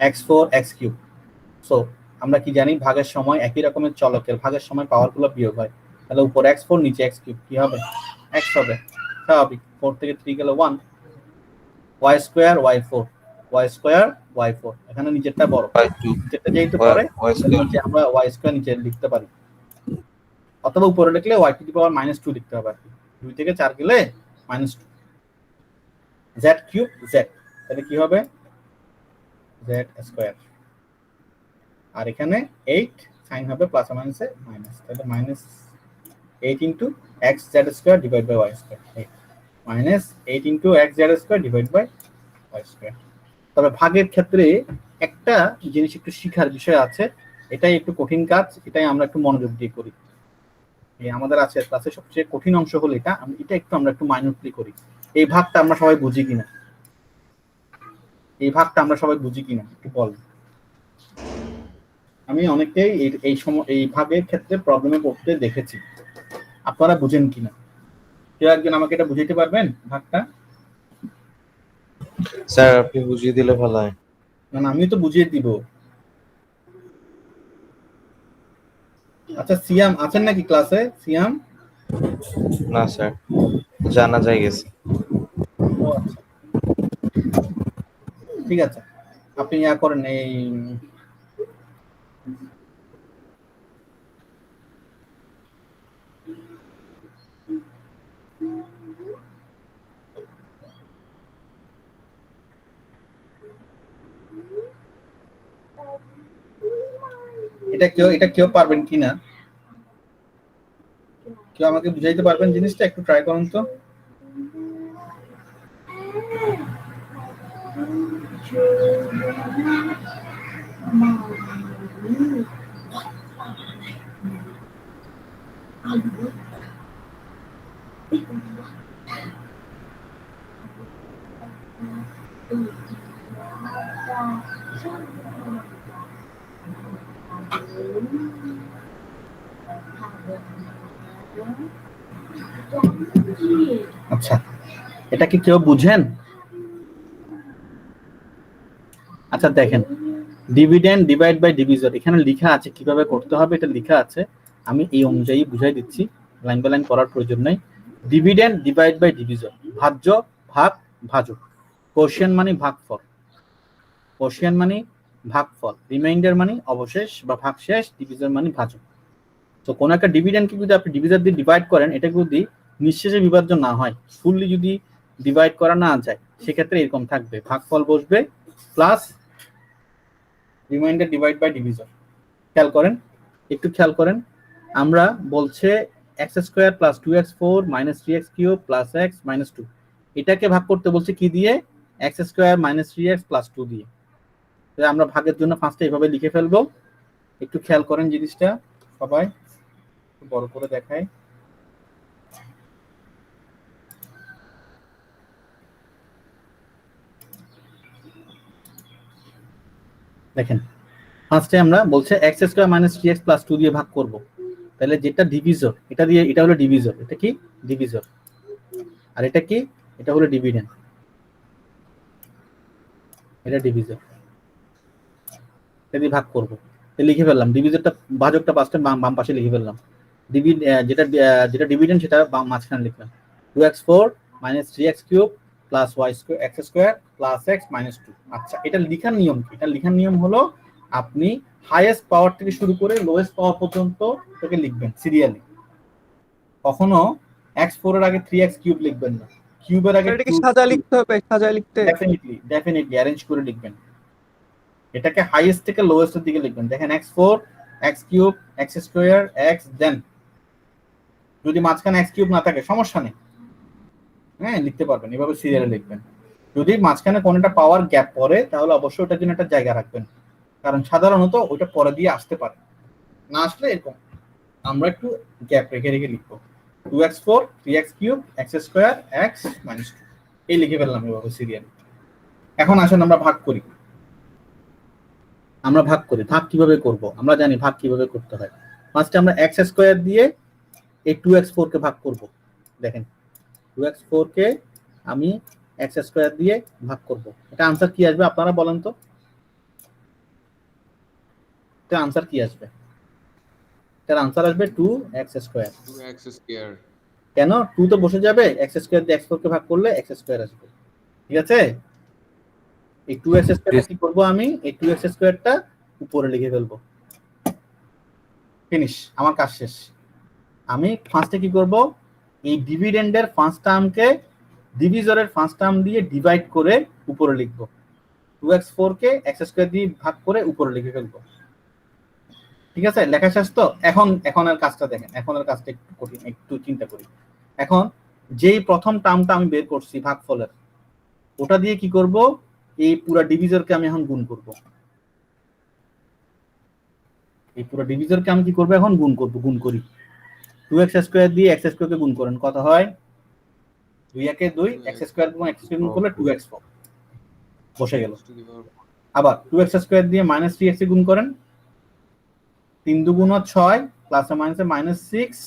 x4 x³ সো আমরা কি জানি? ভাগের সময় একই রকমের চলকের ভাগের সময় পাওয়ারগুলো বিয়োগ হয়, তাহলে উপরে x4 নিচে x³ কি হবে? x হবে, স্বাভাবিক। 4 থেকে 3 গেল 1, y² y4, এখানে নিচেরটা বড়, নিচেরটা যেহেতু পরে নিচে আমরা y² নিচে লিখতে পারি, অথবা উপরে লিখলে y⁻² লিখতে হবে আর কি। 2 থেকে 4 গেলে -2, z³ z, তাহলে কি হবে? z²। আর এখানে 8 সাইন হবে প্লাসে মাইনাসে মাইনাস, তাহলে -8 × xz² / y², -8 × xz² / y²। তবে ভাগের ক্ষেত্রে একটা জিনিস একটু শিখার বিষয় আছে, এটাই একটু কঠিন কাজ, এটাই আমরা একটু মনোযোগ দিয়ে করি। এই আমাদের আছে ক্লাসে সবচেয়ে কঠিন অংশ হলো এটা, এটা একটু আমরা একটু মাইনুটলি করি। এই ভাগটা আমরা সবাই বুঝি কিনা? একটু বল। আমি অনেককেই এই সময় এই ভাগের ক্ষেত্রে প্রবলেমে পড়তে দেখেছি, আপনারা বুঝেন কিনা কেউ একজন আমাকে এটা বুঝাইতে পারবেন ভাগটা? স্যার আপনি বুঝিয়ে দিলে ভালো হয়। না আমি তো বুঝিয়ে দিব। আচ্ছা সিয়াম আছেন নাকি ক্লাসে? সিয়াম? না স্যার, জানা যায় গেছে। ও আচ্ছা, ঠিক আছে, আপনি ইয়া করেন এই এটা কেউ পারবেন কিনা, কেউ আমাকে বুঝাইতে পারবেন জিনিসটা? একটু ট্রাই করুন তো। আচ্ছা এটা কি কেউ বুঝেন? আচ্ছা দেখেন, ডিভিডেন্ড ডিভাইড বাই ডিভিজর এখানে লেখা আছে, কিভাবে করতে হবে এটা লেখা আছে, আমি এই অনুযায়ী বুঝাই দিচ্ছি, লাইন বাই লাইন করার প্রয়োজন নাই। ডিভিডেন্ড ডিভাইড বাই ডিভিজর, ভাজ্য ভাগ ভাজক, কোশিয়েন্ট মানে ভাগফল, কোশিয়েন্ট মানে ভাগফল, রিমাইন্ডার মানে অবশেষ বা ভাগশেষ, ডিভিজর মানে ভাজক। তো কোন একটা ডিভিডেন্ডকে যদি আপনি ডিভিজর দিয়ে ডিভাইড করেন, এটা যদি নিঃশেষে বিভাজ্য না হয়, ফুললি যদি ডিভাইড করা না যায়, সেক্ষেত্রে এরকম থাকবে, ভাগফল বসবে plus remainder divide by divisor. খেয়াল করেন, একটু খেয়াল করেন, আমরা বলছে x square plus 2x4 minus 3x cube plus x minus 2, এটাকে ভাগ করতে বলছে কি দিয়ে? X square minus 3x plus 2 দিয়ে। আমরা ভাগের জন্য ফার্স্টে এভাবে লিখে ফেলবো, একটু খেয়াল করেন জিনিসটা সবাই, বড় করে দেখায়। দেখেন ফার্স্টে আমরা বলছে x square minus 3x plus 2 দিয়ে ভাগ করব, তাহলে যেটা ডিভিজর এটা দিয়ে, এটা হলো ডিভিজর, এটা কি ডিভিজর, আর এটা কি, এটা হলো ডিভিডেন্ড, এটা ডিভিজর, এটা দিয়ে ভাগ করব, লিখে ফেললাম ডিভিজরটা, ভাজকটা পাশে বাম পাশে লিখে ফেললাম, যেটা ডিভিডেন্ড সেটা মাঝখানে লিখলাম, 2x4 minus 3x cube plus y square x square plus x minus 2। আচ্ছা এটা লেখার নিয়ম কি? এটা লেখার নিয়ম হলো আপনি হাইয়েস্ট পাওয়ার থেকে শুরু করে লোয়েস্ট পাওয়ার পর্যন্ত এটাকে লিখবেন সিরিয়ালি, কখনো x4 এর আগে 3x কিউব লিখবেন না, কিউবের আগে এটা কি সাজা লিখতে হবে? সাজা লিখতে ডেফিনেটলি অ্যারেঞ্জ করে লিখবেন, এটাকে হাইয়েস্ট থেকে লোয়েস্ট এর দিকে লিখবেন। দেখেন x4 x cube x square x, দেন যদি মাঝখানে x কিউব না থাকে সমস্যা নেই, হ্যাঁ লিখতে পারবেন, এভাবে সিরিয়ালে লিখবেন। যদি মাঝখানে কোনটা পাওয়ার গ্যাপ পড়ে তাহলে অবশ্যই ওটার জন্য একটা জায়গা রাখবেন, কারণ সাধারণত ওটা পরে দিয়ে আসতে পারে, না আসলে এরকম আমরা একটু গ্যাপ রেখে রেখে লিখবো, 2x4 3x cube x square x minus 2, এই লিখে ফেললাম এভাবে সিরিয়াল। এখন আসুন আমরা ভাগ করি, ভাগ কিভাবে করব? আমরা জানি ভাগ কিভাবে করতে হয়। ফার্স্টে আমরা x স্কয়ার দিয়ে এই 2x4 কে ভাগ করব। দেখেন 2x4 কে আমি x স্কয়ার দিয়ে ভাগ করব, এটা आंसर কি আসবে আপনারা বলেন তো? এটা आंसर কি আসবে? এটার आंसर আসবে 2x স্কয়ার। 2x স্কয়ার কেন? 2 তো বসে যাবে, x স্কয়ার দিয়ে x4 কে ভাগ করলে x স্কয়ার আসবে, ঠিক আছে? এই 2x স্কয়ারটা কি করব আমি? এই 2x স্কয়ারটা উপরে লিখে ফেলব, ফিনিশ, আমার কাজ শেষ। আমি ফার্স্টে কি করব? এই ডিভিডেন্ডের ফার্স্ট টার্মকে ডিভিজরের ফার্স্ট টার্ম দিয়ে ডিভাইড করে উপরে লিখব, 2x4 কে x স্কয়ার দিয়ে ভাগ করে উপরে লিখে ফেলব, ঠিক আছে? লেখা শেষ তো? এখন এর কাজটা দেখেন, এখন এর কাজটা একটু কঠিন, একটু চিন্তা করি। এখন যেই প্রথম টার্মটা আমি বের করছি ভাগফলের, ওটা দিয়ে কি করব? এই পুরো ডিভিজরকে আমি এখন গুণ করব, এই পুরো ডিভিজরকে আমি কি করব এখন? গুণ করব, গুণ করি। 2x স্কয়ার দিয়ে x স্কয়ার কে গুণ করেন, কত হয়? 2 একে 2, x স্কয়ার গুণ x স্কয়ার গুণ করলে 2x4 বসে গেল। আবার 2x স্কয়ার দিয়ে -3x গুণ করেন, 3 2 6 প্লাস মাইনাসে -6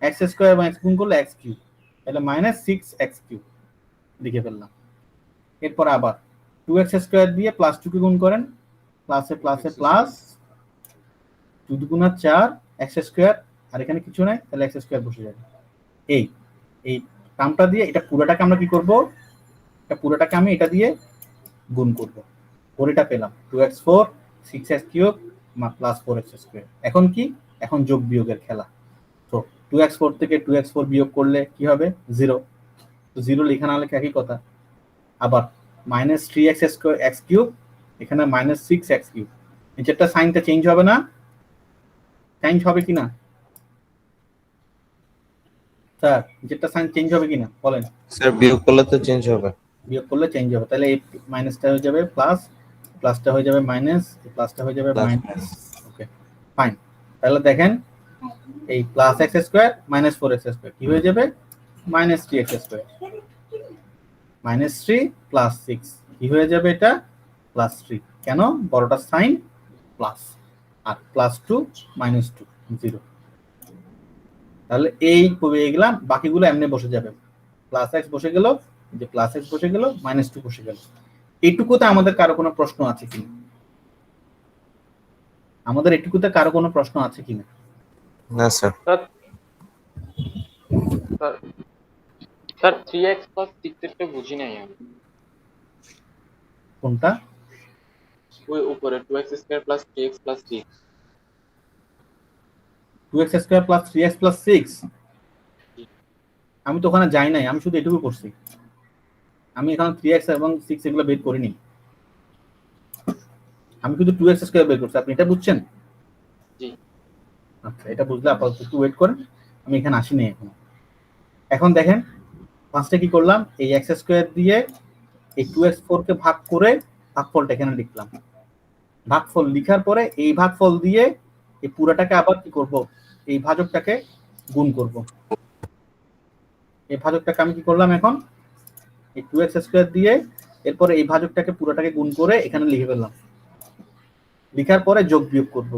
এক্স স্কয়ার এবং এক্স গুণ করলে এক্স কিউব, তাহলে -6 এক্স কিউব লিখে ফেললাম। এরপর আবার 2x স্কয়ার দিয়ে প্লাস 2 কে গুণ করেন, প্লাসে প্লাসে প্লাস 2 2 4 এক্স স্কয়ার, আর এখানে কিছু নাই, তাহলে এক্স স্কয়ার বসে যাবে। এই টার্মটা দিয়ে এটা পুরোটাকে আমরা কি করব, এটা পুরোটাকে আমি এটা দিয়ে গুণ করব, করে এটা পেলাম 2x4 6x cube plus 4x square. এখন কি, এখন যোগ বিয়োগের খেলা। তো 2x4 থেকে 2x4 বিয়োগ করলে কি হবে 0, তো 0 লেখা না হলে একই কথা। আবার -3x স্কয়ার x কিউব, এখানে -6x কিউব, নিচেরটা সাইনটা চেঞ্জ হবে না, চেঞ্জ হবে কিনা স্যার, নিচেরটা সাইন চেঞ্জ হবে কিনা বলেন। স্যার বিয়োগ করলে তো চেঞ্জ হবে। বিয়োগ করলে চেঞ্জ হবে, তাহলে এই মাইনাসটা হয়ে যাবে প্লাস, প্লাসটা হয়ে যাবে মাইনাস, প্লাসটা হয়ে যাবে মাইনাস। ওকে ফাইন, তাহলে দেখেন এই plus x square minus 4x square কি হয়ে যাবে -3x স্কয়ার, -3 প্লাস 6 কি হয়ে যাবে এটা +3, কেন বড়টার সাইন প্লাস, আর +2 -2 0। তাহলে এই পেয়ে গেলাম, বাকিগুলো এমনি বসে যাবে, প্লাস এক্স বসে গেল, যে প্লাস এক্স বসে গেল, -2 বসে গেল। এইটুকুতে আমাদের কারো কোনো প্রশ্ন আছে কিনা, আমাদের এটুকুতে কারো কোনো প্রশ্ন আছে কিনা? না স্যার। স্যার 3x + 6 এরটা বুঝি নাই আমি। কোনটা? ওই উপরে 2x² + 3x + 6। 2x square plus 3x plus 6, আমি তো ওখানে যাই নাই, আমি শুধু এটুকু করছি, আমি এখানে 3x এবং 6 এগুলো বের করিনি, আমি শুধু 2x স্কয়ার বের করছি। আপনি এটা বুঝছেন? জি। আচ্ছা, এটা বুঝলে আপাতত একটু ওয়েট করেন, আমি এখানে আসিনি এখন। এখন দেখেন ফার্স্টে কি করলাম, এই x স্কয়ার দিয়ে এই 2x4 কে ভাগ করে ভাগফলটা এখানে লিখলাম, ভাগফল লিখার পরে এই ভাগফল দিয়ে এই পুরাটাকে আবার কি করব, এই ভাজকটাকে গুণ করব। এই ভাজকটাকে আমি কি করলাম, এখন এই 2x স্কয়ার দিয়ে এরপরে এই ভাজকটাকে পুরোটাকে গুণ করে এখানে লিখে ফেললাম, লিখার পরে যোগ বিয়োগ করব,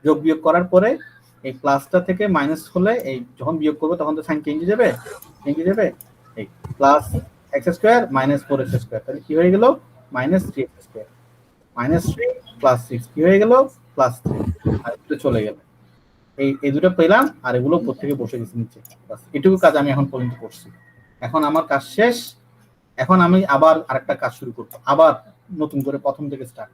যোগ বিয়োগ করার পরে এই প্লাসটা থেকে মাইনাস হলে এই যখন বিয়োগ করব তখন তো সাইন চেঞ্জ হয়ে যাবে, এই plus x square minus 4x square, তাহলে কি হয়ে গেল -3x স্কয়ার, -3 প্লাস 6 কি হয়ে গেল +3, আর এটা চলে গেল। এই দুটো পেলাম, আর এগুলো উপর থেকে বসে গেছে নিচে, বাস এটুকু কাজ আমি এখন পর্যন্ত করছি। এখন আমার কাজ শেষ, এখন আমি আবার আরেকটা কাজ শুরু করব, আবার নতুন করে প্রথম থেকে স্টার্ট।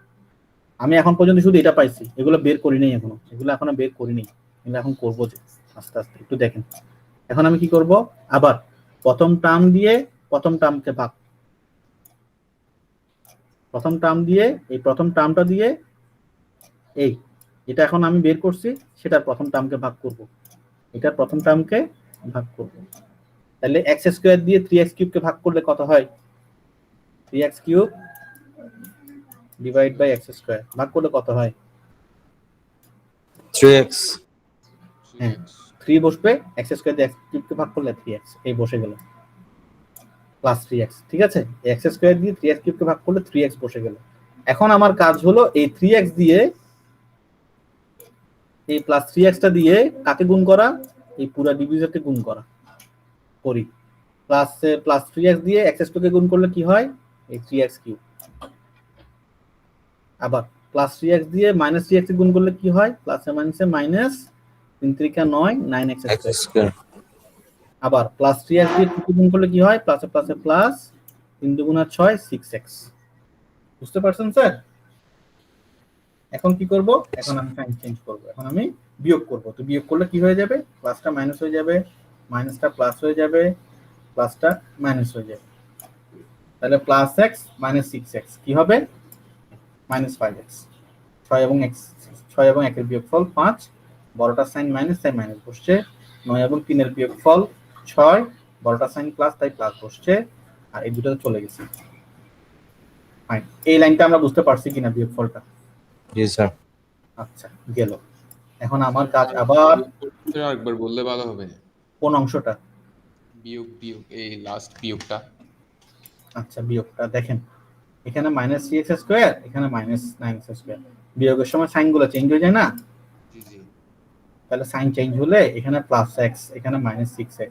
আমি এখন পর্যন্ত শুধু এটা পাইছি, এগুলো বের করি নাই এখনো, এগুলো এখনো বের করিনি, এগুলো এখন করবো যে আস্তে আস্তে, একটু দেখেন। এখন আমি কি করব, আবার প্রথম টার্ম দিয়ে প্রথম টার্মকে ভাগ, প্রথম টার্ম দিয়ে এই প্রথম টার্মটা দিয়ে এই এটা এখন আমি বের করছি সেটার প্রথম টার্মকে ভাগ করব, এটার প্রথম টার্মকে ভাগ করব। তাহলে x স্কয়ার দিয়ে 3x কিউব কে ভাগ করলে কত হয়, 3x cube divide by x square, ভাগ করলে কত হয় 3x। হ্যাঁ 3 বসবে, x স্কয়ার দিয়ে x কিউব কে ভাগ করলে 3x, এই বসে গেল প্লাস 3x, ঠিক আছে, x স্কয়ার দিয়ে 3x কিউব কে ভাগ করলে 3x বসে গেল। এখন আমার কাজ হলো এই 3x দিয়ে এই প্লাস 3x টা দিয়ে কাকে গুণ করা, এই পুরো ডিভিজনকে গুণ করা করি, প্লাস 3x দিয়ে x স্কয়ার কে গুণ করলে কি হয় এই 3x কিউব, আবার প্লাস 3x দিয়ে মাইনাস 3x কে গুণ করলে কি হয়, প্লাসে মাইনাসে মাইনাস 3 3 9 9x স্কয়ার, আবার প্লাস 3x দিয়ে 2 কে গুণ করলে কি হয়, প্লাসে প্লাসে প্লাস 3 2 6 6x। বুঝতে পারছেন স্যার? এখন কি করব, এখন আমি সাইন চেঞ্জ করব, এখন আমি বিয়োগ করব। তো বিয়োগ করলে কি হয়ে যাবে, প্লাসটা মাইনাস হয়ে যাবে, মাইনাসটা প্লাস হয়ে যাবে, প্লাসটা মাইনাস হয়ে যাবে, তাহলে প্লাস x মাইনাস 6x কি হবে -5x, 6 এবং 1 এর বিয়োগফল 5, বড়টার সাইন মাইনাস তাই মাইনাস বসছে, 9 এবং 3 এর বিয়োগফল 6, বড়টার সাইন প্লাস তাই প্লাস বসছে, আর এই দুটো চলে গেছে। ফাইন, এই লাইনটা আমরা বুঝতে পারছি কিনা বিয়োগফলটা? জি স্যার। আচ্ছা গেল। এখন আমার কাজ আবার একবার বললে ভালো হবে। কোন অংশটা? বিয়োগ এই লাস্ট বিয়োগটা। আচ্ছা বিয়োগটা দেখেন, এখানে -3x স্কয়ার, এখানে -9x স্কয়ার, বিয়োগের সময় সাইনগুলো চেঞ্জ হয়ে যায় না, তাহলে সাইন চেঞ্জ হলে এখানে প্লাস এক্স, এখানে মাইনাস 6x।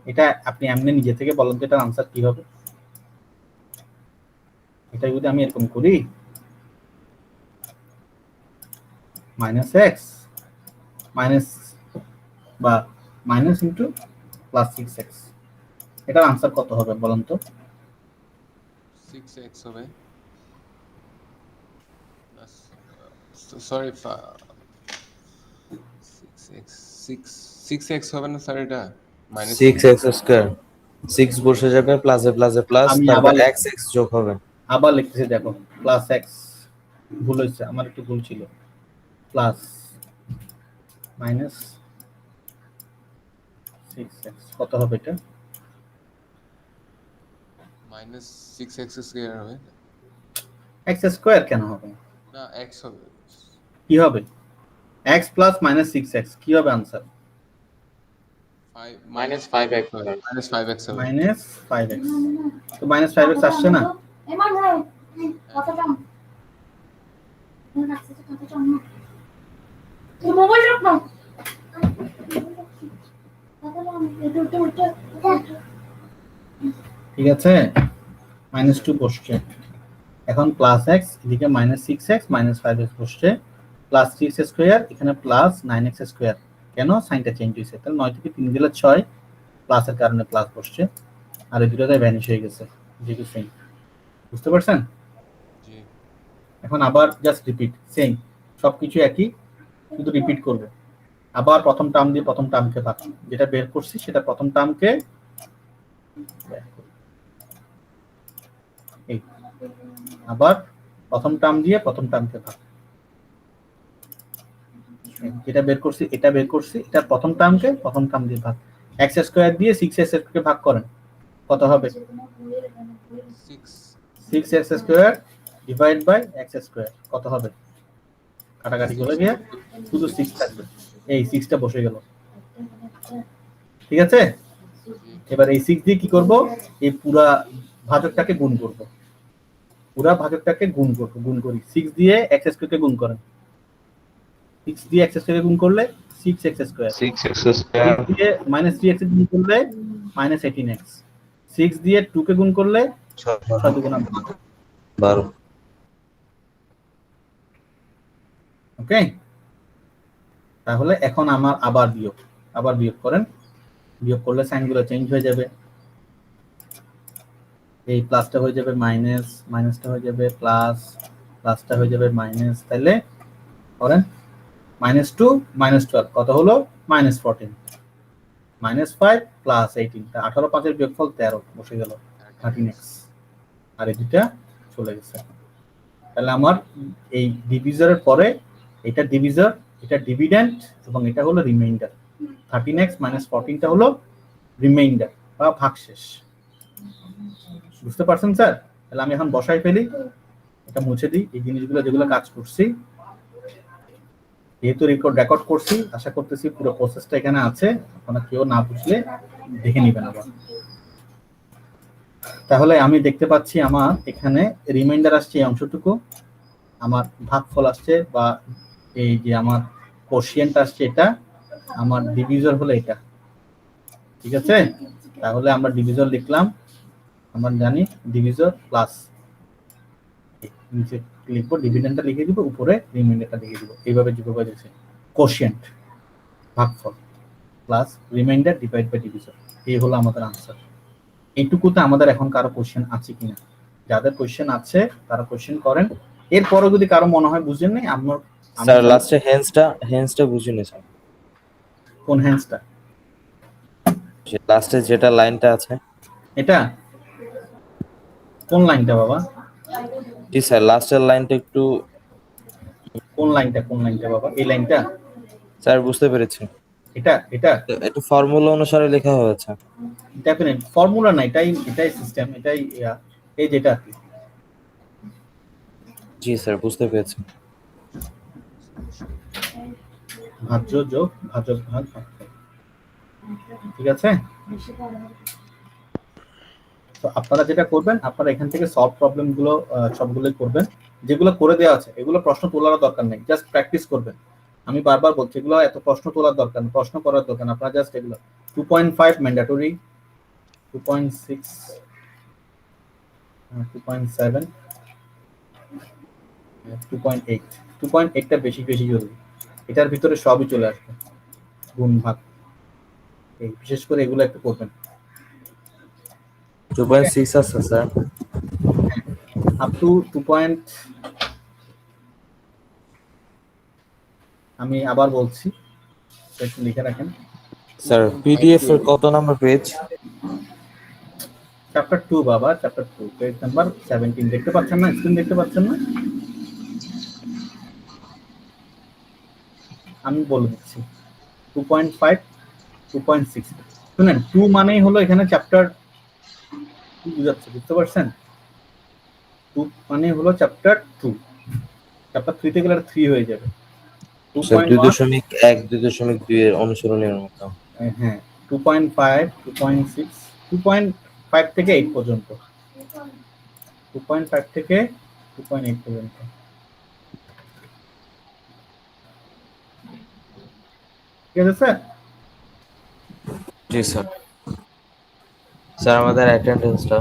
এটা আপনি এমনি নিজে থেকে বলেন তো এটার আনসার কি হবে? এটা যদি আমি এরকম করি মাইনাস এক্স মাইনাস বা মাইনাস ইন্টু প্লাস 6x, এটার আনসার কত হবে বলেন তো? 6x হবে সরি 6x হবে না স্যার, এটা মাইনাস 6x স্কয়ার, 6 বসে যাবে প্লাসে প্লাসে প্লাস, আমি তারপর আবার x যোগ হবে। আবার লিখতেছি, দেখো প্লাস এক্স, ভুল হয়েছে, আমার একটু ভুল ছিল, প্লাস মাইনাস 6x কত হবে এটা? মাইনাস 6x স্কয়ার হবে এক্স স্কোয়ার কেন হবে? না, x হবে। কি হবে? x প্লাস মাইনাস 6x কি হবে answer? Minus 5x minus 5x হবে। Minus 5x। তো মাইনাস 5x আসছে না? ঠিক আছে, -2 বসছে, এখন প্লাস এক্স, এদিকে মাইনাস 6x মাইনাস 5x বসছে, প্লাস 3x স্কয়ার, এখানে প্লাস 9x স্কয়ার। কেন? সাইনটা চেঞ্জ হয়েছে, তাহলে 9 থেকে 3 দিলে 6, প্লাসের কারণে প্লাস বসছে, আর এই দুটোটাই ভ্যানিশ হয়ে গেছে, যেহেতু সেম। বুঝতে পারছেন? জি। এখন আবার জাস্ট রিপিট, সেম সবকিছু একই, শুধু রিপিট করবে। আবার প্রথম টার্ম দিয়ে প্রথম টার্মকে ভাগ, যেটা বের করছি সেটা প্রথম টার্মকে এই আবার প্রথম টার্ম দিয়ে প্রথম টার্মকে ভাগ, যেটা বের করছি এটা বের করছি, এটা প্রথম টার্মকে প্রথম টার্ম দিয়ে ভাগ। x স্কয়ার দিয়ে 6x কে ভাগ করেন, কত হবে? 6x square divide by x square কত হবে? কাটাকাটি করে গিয়ে শুধু 6 থাকবে, এই 6টা বসে গেল। ঠিক আছে, এবার এই 6 দিয়ে কি করব? এই পুরা ভাজকটাকে গুণ করব, পুরা ভাজকটাকে গুণ করব, গুণ করি 6 দিয়ে x স্কয়ার কে গুণ করেন, 6 দিয়ে x স্কয়ার কে গুণ করলে 6x স্কয়ার, 6x স্কয়ার 6 দিয়ে -3x কে গুণ করলে -18x, 6 দিয়ে 2 কে গুণ করলে 6 দুগুণ 12। ওকে, তাহলে এখন আমার আবার বিয়োগ করেন, বিয়োগ করলে সাইনগুলো চেঞ্জ হয়ে যাবে, এই প্লাসটা হয়ে যাবে মাইনাস, মাইনাসটা হয়ে যাবে প্লাস, প্লাসটা হয়ে যাবে মাইনাস, তাহলে করেন -2 -12 কত হলো? -14, -5 প্লাস 18, 18 5 এর বিয়োগফল 13 বসে গেল 13x, আর এই দুটো চলে গেছে। তাহলে আমার এই ডিভিজরের পরে এটা ডিভিজর, এটা ডিভিডেন্ড, এবং এটা হলো রিমাইন্ডার। 13x - 14টা হলো রিমাইন্ডার বা ভাগশেষ। বুঝতে পারছেন স্যার? তাহলে আমি এখন বসাই ফেলি, এটা মুছে দিই, এই জিনিসগুলো যেগুলো কাজ করছি, যেহেতু রেকর্ড করছি, আশা করতেছি পুরো প্রসেসটা এখানে আছে, আপনারা কেউ না বুঝলে দেখে নেবেন আবার। তাহলে আমি দেখতে পাচ্ছি আমার এখানে রিমাইন্ডার আসছে এই অংশটুকু, আমার ভাগফল আসছে বা এই যে আমার কোশিয়েন্ট আসছে এটা, আমার ডিভিজর হলো এটা। ঠিক আছে, তাহলে আমরা ডিভিজর লিখলাম, আমরা জানি ডিভিজর প্লাস নিচে লিখবো ডিভিডেন্ডটা লিখে দিব, উপরে রিমাইন্ডারটা লিখে দিব, এইভাবে যেভাবে দিয়েছে কোশিয়েন্ট ভাগফল plus remainder divide by divisor, এই হলো আমাদের আনসার। এইটুকুতে আমাদের এখন কারো কোশ্চেন আছে কিনা? যাদের কোশ্চেন আছে তারা কোশ্চেন করেন, এরপরে যদি কারো মনে হয় বুঝেন নাই, আমরা স্যার লাস্টে হেন্সটা বুঝিনি স্যার। কোন হ্যান্সটা? লাস্টে যেটা লাইনটা আছে, এটা কোন লাইনটা বাবা? জি স্যার, লাস্টের লাইনটা একটু, কোন লাইনটা বাবা? এই লাইনটা? স্যার বুঝতে পেরেছি, এটা একটু ফর্মুলা অনুসারে লেখা হয়েছে। ডেফিনেট ফর্মুলা না, এটাই সিস্টেম, এটাই এই যেটা আর কি। জি স্যার বুঝতে পেরেছি। ভাজ্য যোগ ভাজক ভাগ ভাগফল। ঠিক আছে, তো আপনারা যেটা করবেন, আপনারা এখান থেকে সলভ প্রবলেম গুলো সবগুলোই করবেন, যেগুলো করে দেওয়া আছে এগুলো প্রশ্ন তোলার দরকার নেই, জাস্ট প্র্যাকটিস করবেন। আমি বারবার বলছি এগুলো এত প্রশ্ন তোলার দরকার না, প্রশ্ন করার দরকার না, আপনারা জাস্ট এগুলো 2.5 ম্যান্ডেটরি, 2.6, 2.7, 2.8, 2.8টা বেশি বেশি জরুরি, এটার ভিতরে সবই চলে আসবে, গুণ ভাগ, এই বিশেষ করে এগুলো একটু করবেন। 2.6 আছে স্যার। Up to 2. আমি আবার বলছি, একটু লিখে রাখেন। স্যার পিডিএফ এর কত নাম্বার পেজ? চ্যাপ্টার 2 বাবা, চ্যাপ্টার 2 পেজ নাম্বার 17 দেখতে পাচ্ছেন না? স্ক্রিন দেখতে পাচ্ছেন না? আমি বলে দিচ্ছি 2.5, 2.6। শুনেন 2 মানেই হলো এখানে চ্যাপ্টার 2 বুঝাচ্ছে, বুঝতে পারছেন? 2 মানে হলো চ্যাপ্টার 2, চ্যাপ্টার 3 তে গেলে 3 হয়ে যাবে। স্যার 2.1, 2.1 2.2 এর অনুসরণের মতো। হ্যাঁ 2.5, 2.6, 2.5 থেকে 8 পর্যন্ত, 2.5 থেকে 2.8 পর্যন্ত। ঠিক আছে স্যার? জি স্যার। স্যার আমাদের অ্যাটেন্ডেন্সটা